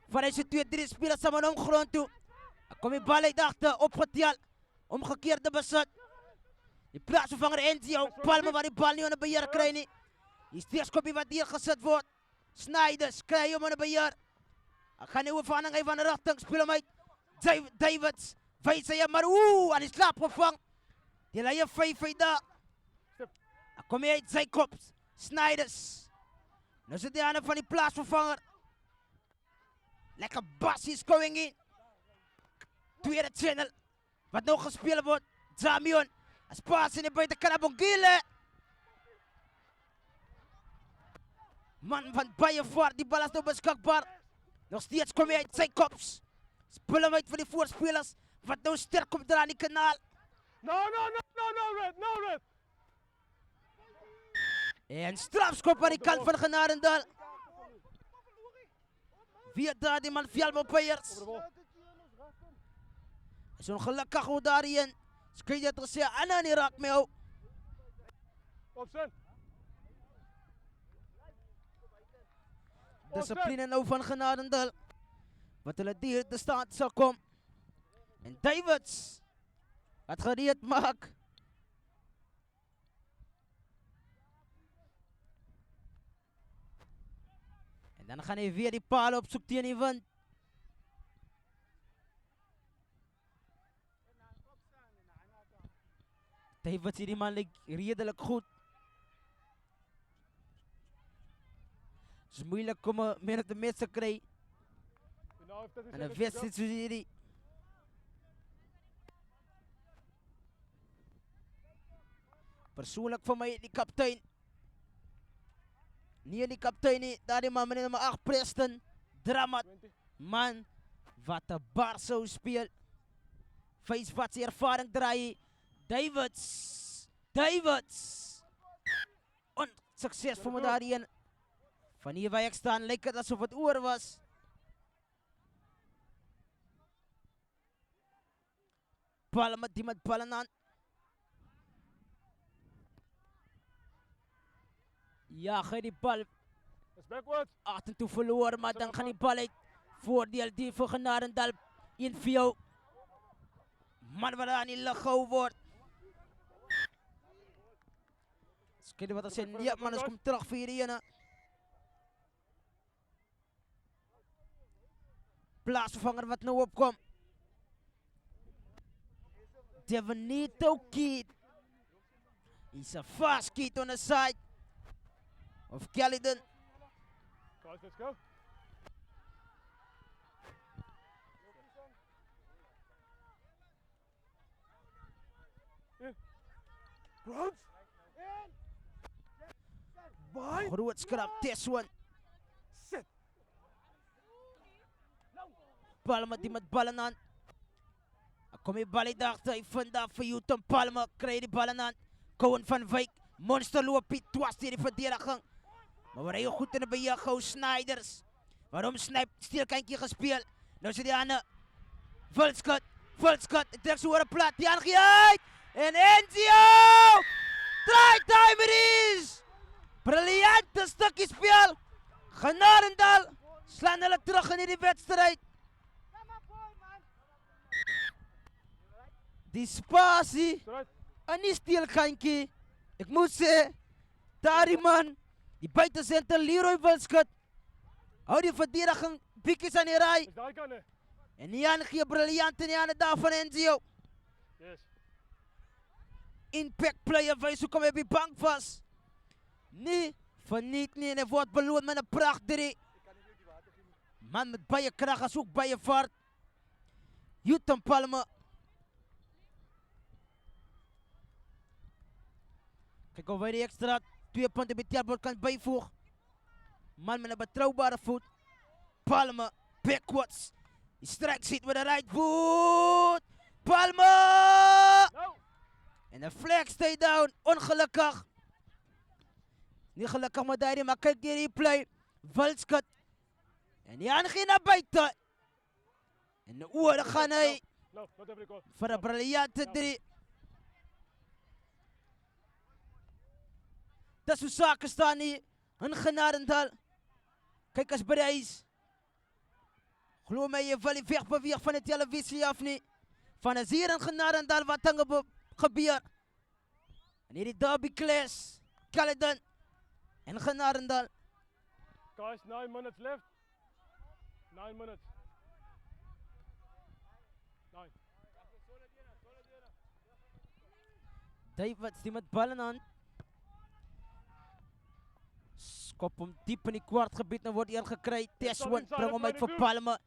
Van deze 2, 3 spelers samen omgrond toe. Dan kom je bal uit achter, opgeteld. Omgekeerde bezet. Die plaatsvervanger Enzio, Palme waar die bal niet aan de beheer krijgt. Die steekskopje wat hier gezet wordt. Snijders, krijg je hem aan de beheer. Dan gaan die overhanning even aan de richting, speel hem uit. Davids, wijzen je maar aan die slaapgevang. Die laat je 5 daar. Dan kom je uit Jacobs, Snijders. Nu zit die aan van die plaatsvervanger. Lekker bassies going in. Tweede channel. Wat nog gespeeld wordt. Jamion. Als paas in de buitenkant Abongile. Man van Bayevaart. Die bal is nog beschikbaar. Nog steeds kom je uit Jacobs. Speel hem uit voor die voorspelers. Wat nou sterk komt er aan die kanaal. No, Red. En strafschop aan die kant van Genadendal. Via daar die man Fjallmo Payers. Zo'n gelukkig hoe daarin. Skrijf je het zeggen, Anna niet raakt mee. Discipline nou van Genadendal. Wat hulle die de staat zal komen. En Davids. Wat gereed maak. En dan gaan hij weer die paal op zoek tegen die wind. Davids die man lijkt redelijk goed. Het is moeilijk om meer de mensen te krijgen. En een wedstrijd zoals hierdie. Persoonlijk voor mij die kapitein. Niet die kapitein nie, daar die man meneer nummer 8 Preston. Dramat. Man, wat een bar zo speelt. 5 wat zijn ervaring draaien. Davids. Onsuccesvol met daarin. Van hier waar ik staan lijkt het alsof het oor was. Ballen met die met ballen aan. Ja, ga die bal achter toe verloren, maar dan gaan die bal uit. Voordeel die voor Genadendal in veel. Man wat aan die lucht gehouden wordt. Kijk wat er zijn. Ja, man, komt terug voor hierin. Plaatsvervanger wat nou opkomt. Devenito Kid. He's a fast kid on the side of Caledon. Guys, let's go. Groot scrap, this one. Palmer die met bal in hand. Dan kom die bal uit achter. Hy vind daar vir Houghton Palmer. Kry die bal in hand. Cohen van Wyk. Monster loop hier. Twas die verdediging. Maar waar hy goed in die beheer gehou. Snyders. Waarom steelkantjie gespeel. Nou sit die ander. Vulskut. Hy trek so oor 'n plat. Die ander gee uit. En Enzio! Try time it is! Briljante stukkie speel. Genarendal slaan hulle terug in hierdie wedstryd. Die spasie in die steelkantjie. Ek moet sê, daardie man, die buitensenter Leroy Vulskut, hou die verdediging bietjies aan die ry. Is daai kant hè? En Jan gee briljant in die hande daar van Enzio. Yes. Impact player wys hoe kom hy op die bank vas. Nee, verniet nie en hy word beloon met 'n pracht 3. Man met baie krag as ook baie vaart. Houghton Palmer. Kyk hoe hy die extra 2 punte by teelbord kan byvoeg. Man met 'n betroubare voet. Palmer, backwards. He strikes it with the right foot. Palmer! Nou. En 'n flag stay down, ongelukkig. Nie gelukkig met daai, maar kyk hier die play. Vulskut. En die aangee na buite. En oor gaan hy Nou, wat heb ik al? vir 'n briljante 3. Dis hoe sake staan hier in Genarendal. Kyk as by die huis. Glo my, jy wil nie wegbeweeg van die televisie af nie. Van as hier in Genarendal wat dinge gebeur. En hierdie derby clash, Caledon en Genarendal. Guys, 9 minutes left. 9 minutes. 9. Davids die met bal in hand. Skop hom diep in die kwartgebied en word gekry. Teswin bring hom uit vir Palmer.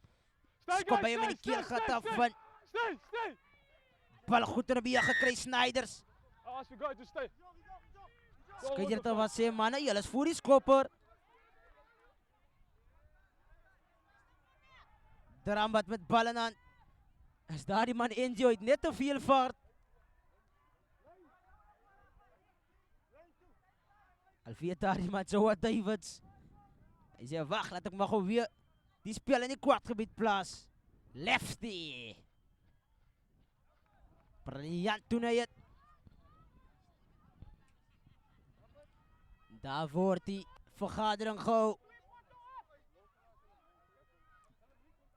Skop by hom in die keelgat af van. Stay. Bal goed in die beheer gekry, Snyders. I'll ask you guys to stay. Skyn jy dit wat sê manne, julle is voor die skopper. Drambat met bal in hand. Is daar die man Enzio net te veel vaart. Al weet daar iemand so wat Davids. Hy sê wag, laat ek maar gou weer die spel in die kwartgebied plaas. Lefty. Briljant doen hy het. Daar word die vergadering gehou.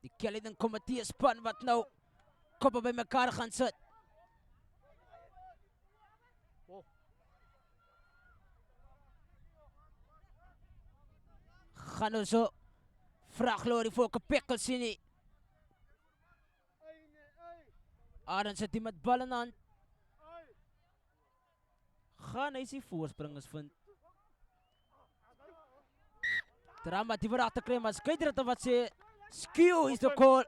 Die Caledon komitee span wat nou koppe by mekaar gaan sit. Gaan nou so vraaglorie voor Kapekkel sien nie. Arend sit die met bal in hand. Gaan hy sy voorspringers vind. Drama die verraad te kry, maar skeidrate wat sê skew is the call.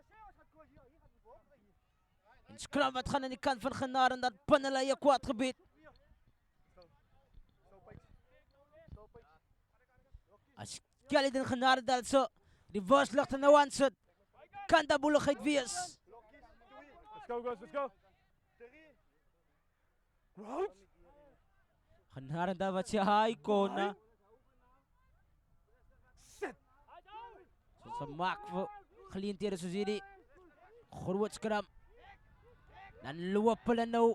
En scrum wat gaan aan die kant van Genaar en dat pinnele je kwaad gebied. As Caledon Genaar dat so die worslucht er nou aan sit, kan dat boeligheid wees. Let's go guys, let's go. Right? Genaar en dat wat sê hi kona. So maak vir geleenthede soos hierdie groot skram. Dan loop hulle nou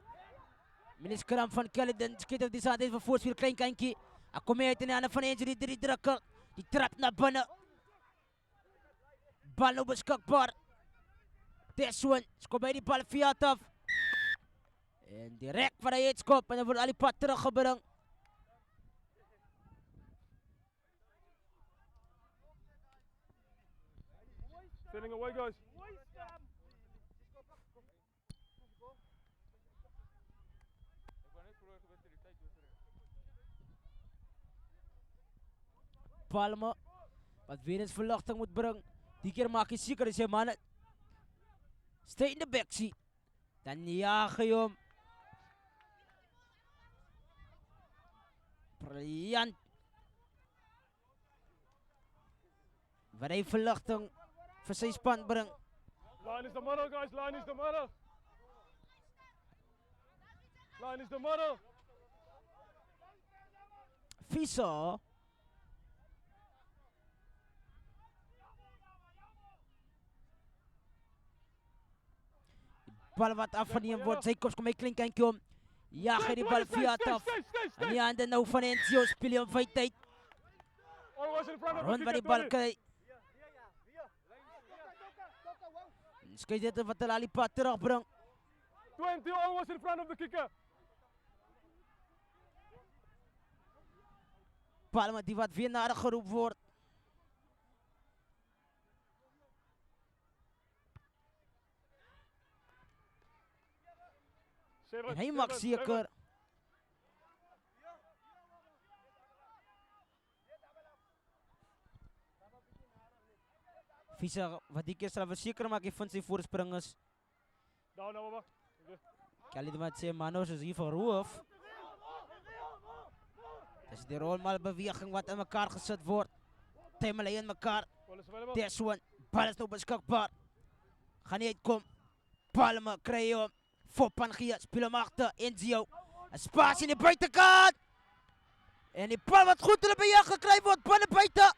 met die skram van Caledon. Skiet op die sand vir voorspel klein kantjie. Ek kom uit in die hande van Enzio, die 3 drukker. Die trap na binne. Bal nou beskikbaar. Teswin, skop by die bal Fiat af. En direct van die headskop en dan word al die pad teruggebring. Sending away guys. Palmer, wat weer eens verlichting moet brengen. Die keer maak je zeker dat je mannen stay in de backseat. Dan jaag je hem. Briljant. Waar hij verlichting voor zijn span brengt. Line is the middle, guys. Line is the middle. Line is the middle. Visa. Bal wat afgeneem wordt. Jacobs kom hy klink eentjie om. Jaag hy die bal via af. En die hande nou van Enzio speel hy om feit tyd. Always in front of Rond wat die bal kry. Skei dit wat hulle al die pad terugbring. 20 always in front of the kicker. Palma die wat weer nader geroep word. En hy maak seker. Visa wat die keer sal verseker maak hy vind sy voorspringers. Nou, baba. Kelly die wat sê Manos is hier vir roof. Dis die rolmalbeweging wat in mekaar gesit word. Tem hulle in mekaar. There's one. Bal is nou beskikbaar. Gaan nie uitkom. Palma kry hom. Fopan gee, speel hom agter. Enzio. 'n Spasie in die buitekant. En die bal wat goed in die beheer gekry word binne buite.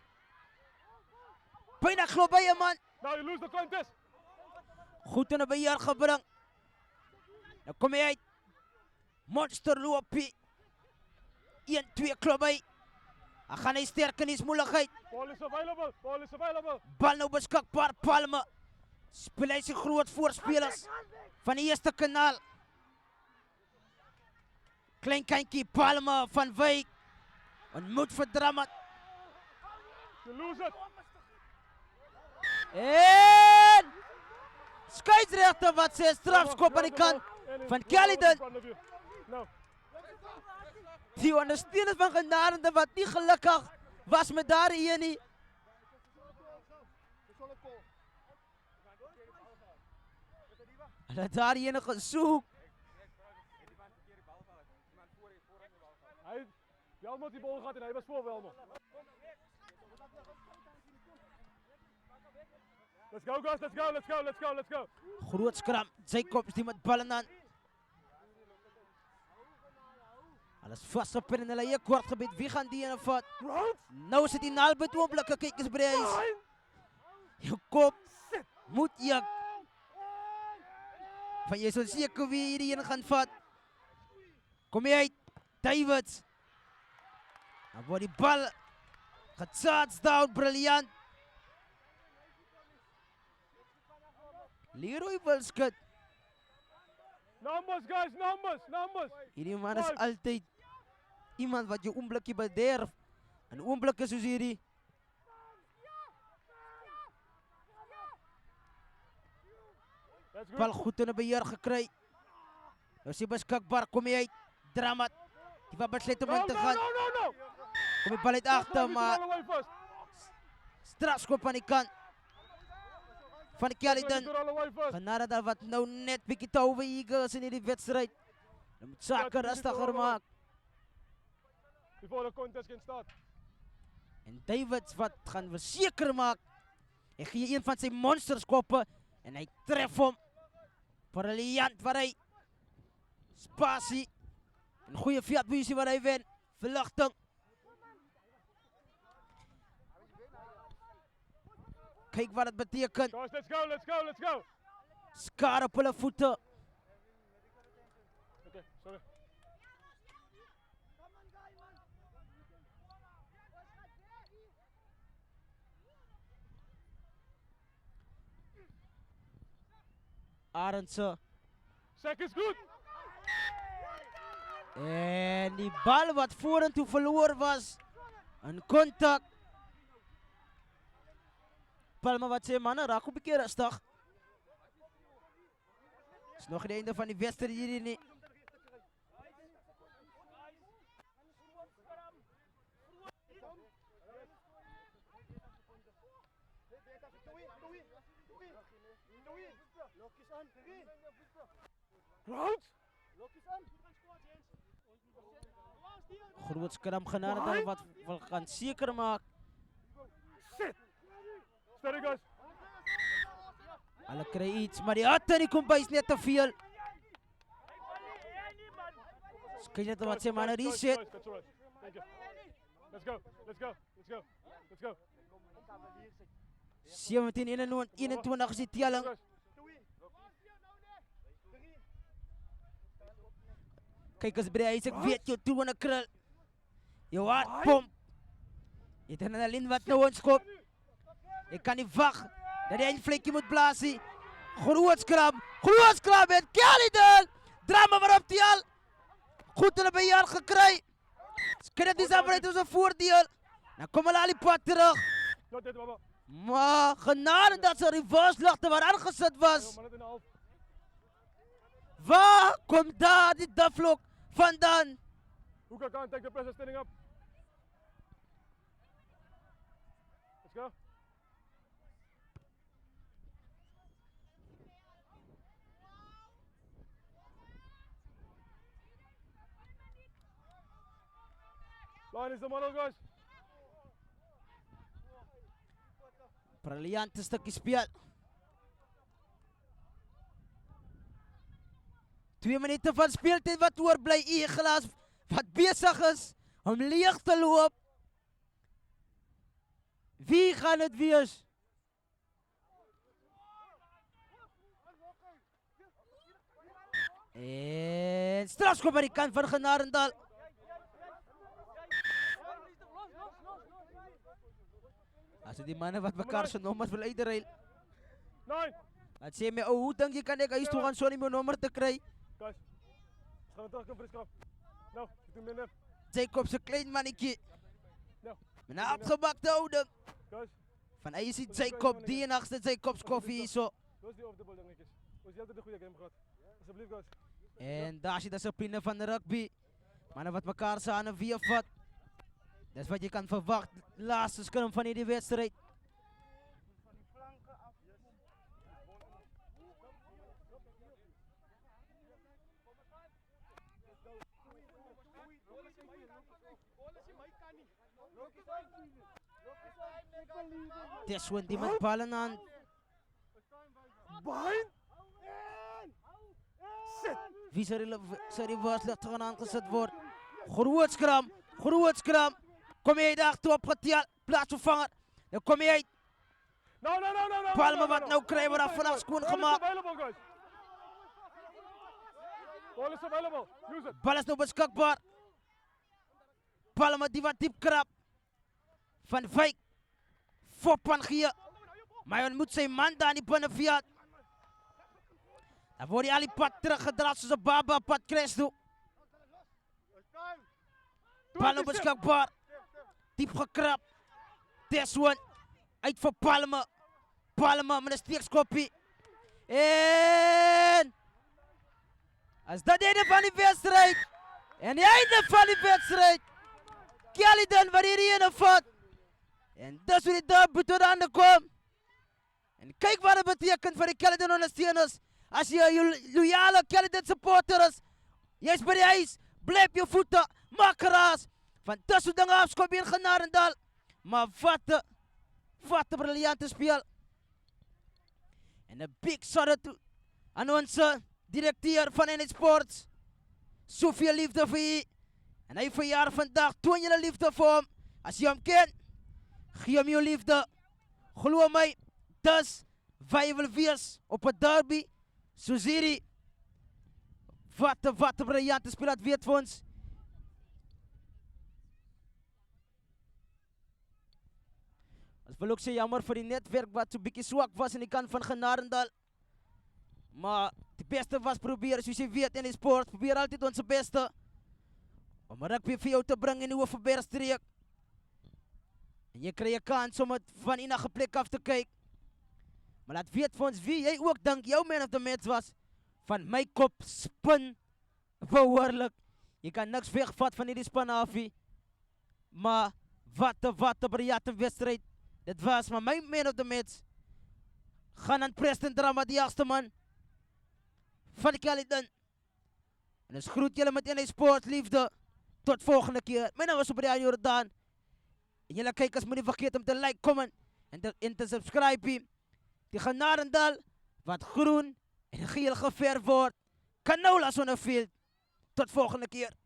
Byna klop by 'n man. Now you lose the contest. Goed in die beheer gebring. Nou kom hy uit. Monster loopie. 1-2 klop by. Hy gaan hy sterk in die moeilikheid. Ball is available. Ball is available. Bal nou beskikbaar. Palme. Speel hy sy groot voorspelers van die eerste kanaal. Klein kindjie Palme van Wyk. Ontmoet vir Dramat. You lose it. En skeieregter wat sê strafskop aan die kant van Caledon. No. Die ondersteuners van Genarende wat nie gelukkig was met daardie een nie. Hulle het daardie ene gesoek. Hy Welmo die bal gehad en hy was voor Welmo. Let's go guys, let's go, let's go, let's go, let's go. Groot skram, Jacobs die met bal in hand. Alles vas op in hulle eie kwartgebied. Wie gaan die ene vat? Nou sit die naalbit oomblikke, kyk eens by die huis. Jou kop moet jak. Van jy is onseker wie hierdie ene gaan vat. Kom jy uit, Davids. Dan word die bal gecharged down, briljant. Leroy Wilskut. Numbers guys, numbers. Hierdie man is altyd iemand wat jou oomblikkie bederf. En oomblikke soos hierdie. Bal goed in die beheer gekry. Nou is hy beskikbaar, kom hy uit. Dramat. Die wat besluit om in te gaan. No. Kom die bal uit agter, maar strafskop aan die kant van die Caledon. Genade daar wat nou net bietjie te overeager is in hierdie wedstryd. Hulle moet sake rustiger maak. Before the contest can start. En Davids wat gaan verseker maak. Hy gee een van sy monsterskoppe en hy tref hom. Briljant waar hy spasie. En goeie veldposisie waar hy wen. Verligting. Kyk wat dit beteken. Guys, let's go. Skare op hulle voete. Okay, sorry. Arendse. Sack is good. En die bal wat vorentoe verloor was. In kontak. Palma wat sê manne, raak 'n bietjie rustig. Is nog die einde van die wedstryd hierdie nie. Groot skram Genade wat wil gaan seker maak. Sit. Steady guys. Hulle kry iets, maar die hat in die kombuis net te veel. Kyk net wat sê man, 'n reset. That's all right. Thank you. Let's go. Let's go. Let's go. Let's go. 17-21 is die telling. Kyk as by die huis, ek weet jou toe in 'n krul. Jou hart pomp. Jy het 'n adrenaline wat nou ons kop. Ek kan nie wag dat die eindvlekkie moet blaas nie. Groot skrap en Caledon. Drama waarop die al. Goed hulle by jaar gekry. Skryf dis af uit ons voordeel. Dan kom hulle al die pad terug. Not dead, Baba. Maar genade dat ze reverse lagte waar aangesit was. Man, in de half. Waar komt daar die daflok vandaan? Hoeka can't take the pressure, standing up. Let's go. Line is the model, guys. Briljante stukkie speel. 2 minute van speeltyd wat oorbly. Eagles wat besig is om leeg te loop. Wie gaan dit wees? En strafskop aan die kant van Genarendal. As die manne wat mekaar se nommers wil uitruil. 9. Wat sê my ou, hoe dink jy kan ek huis toe gaan sonder my nommer te kry? Guys. Gaan we terug kom vir die skrap. Nou, ek doen minder. Jacob se klein mannetjie. Nou. Met 'n afgebakte houding. Guys. Van hy is die Jacob, die enigste Jacobs koffie hierso. Dis die off the ball dingetjies. Ons het altyd 'n goeie game gehad. Asseblief guys. En daar is die dissipline van rugby. Manne wat mekaar se hande weer vat. Dis wat jy kan verwag. Laaste skrum van hierdie wedstryd. Dis when die met ballen aan. Behind. Sit. Wie sal die waarslig te gaan aangesit word? Groot skram. Kom jy daar toe opgetel, plaatsvervanger. Dan kom jy uit. No. Palme wat nou kry word af vanaf skoon gemaak. Available guys. Ball is available. Use it. Bal is nou beskikbaar. Palme die wat diep krap. Van Wyk. Foppan gee. Maar hy ontmoet sy man daar in die binneveld. Dan word hy al die pad teruggedra soos 'n baba pad kres toe. Bal nou beskikbaar. Diep gekrap. Deswan. Uit vir Palme. Palme met 'n steekskoppie. En as dat die einde van die wedstrijd. En die einde van die wedstrijd. Caledon wat hierdie ene vat. En dis hoe die debuut tot aan kom. En kyk wat dit beteken vir die Caledon ondersteuners. As jy 'n loyale Caledon supporter is, jy's by die huis, bly op jou voete, maak geraas. Van dis hoe dinge afskop hier in Genarendal. Maar wat 'n briljante speel. En 'n big shout-out toe aan ons direkteur van NH Sports. Soveel liefde vir hy. En hy verjaar vandag. Toon julle liefde vir hom. As jy hom ken, gee hom jou liefde. Glo my, dis wat jy wil wees op 'n derby soos hierdie. Wat 'n briljante speel, dat weet vir ons. Ons wil ook sê jammer vir die netwerk wat so bietjie swak was aan die kant van Genarendal. Maar die beste was probeer, soos jy weet in die sport, probeer altyd ons beste om rugby vir jou te bring in die Hoofbergstreek. En jy kry 'n kans om dit van enige plek af te kyk. Maar laat weet vir ons wie jy ook dink jou man of the match was. Van my kop spin behoorlik. Jy kan niks wegvat van hierdie span af nie. Maar wat 'n briljante wedstryd. Dit was maar my man of the match. Gaan aan Preston Drama, die jagste man van die Caledon. En ons groet julle met NH Sport liefde. Tot volgende keer. My naam is Brian Jordan. En julle kykers moet nie vergeet om te like, comment en te subscribe. Die Genarendal wat groen en geel geverf wordt. Canola Zonnefield. Tot volgende keer.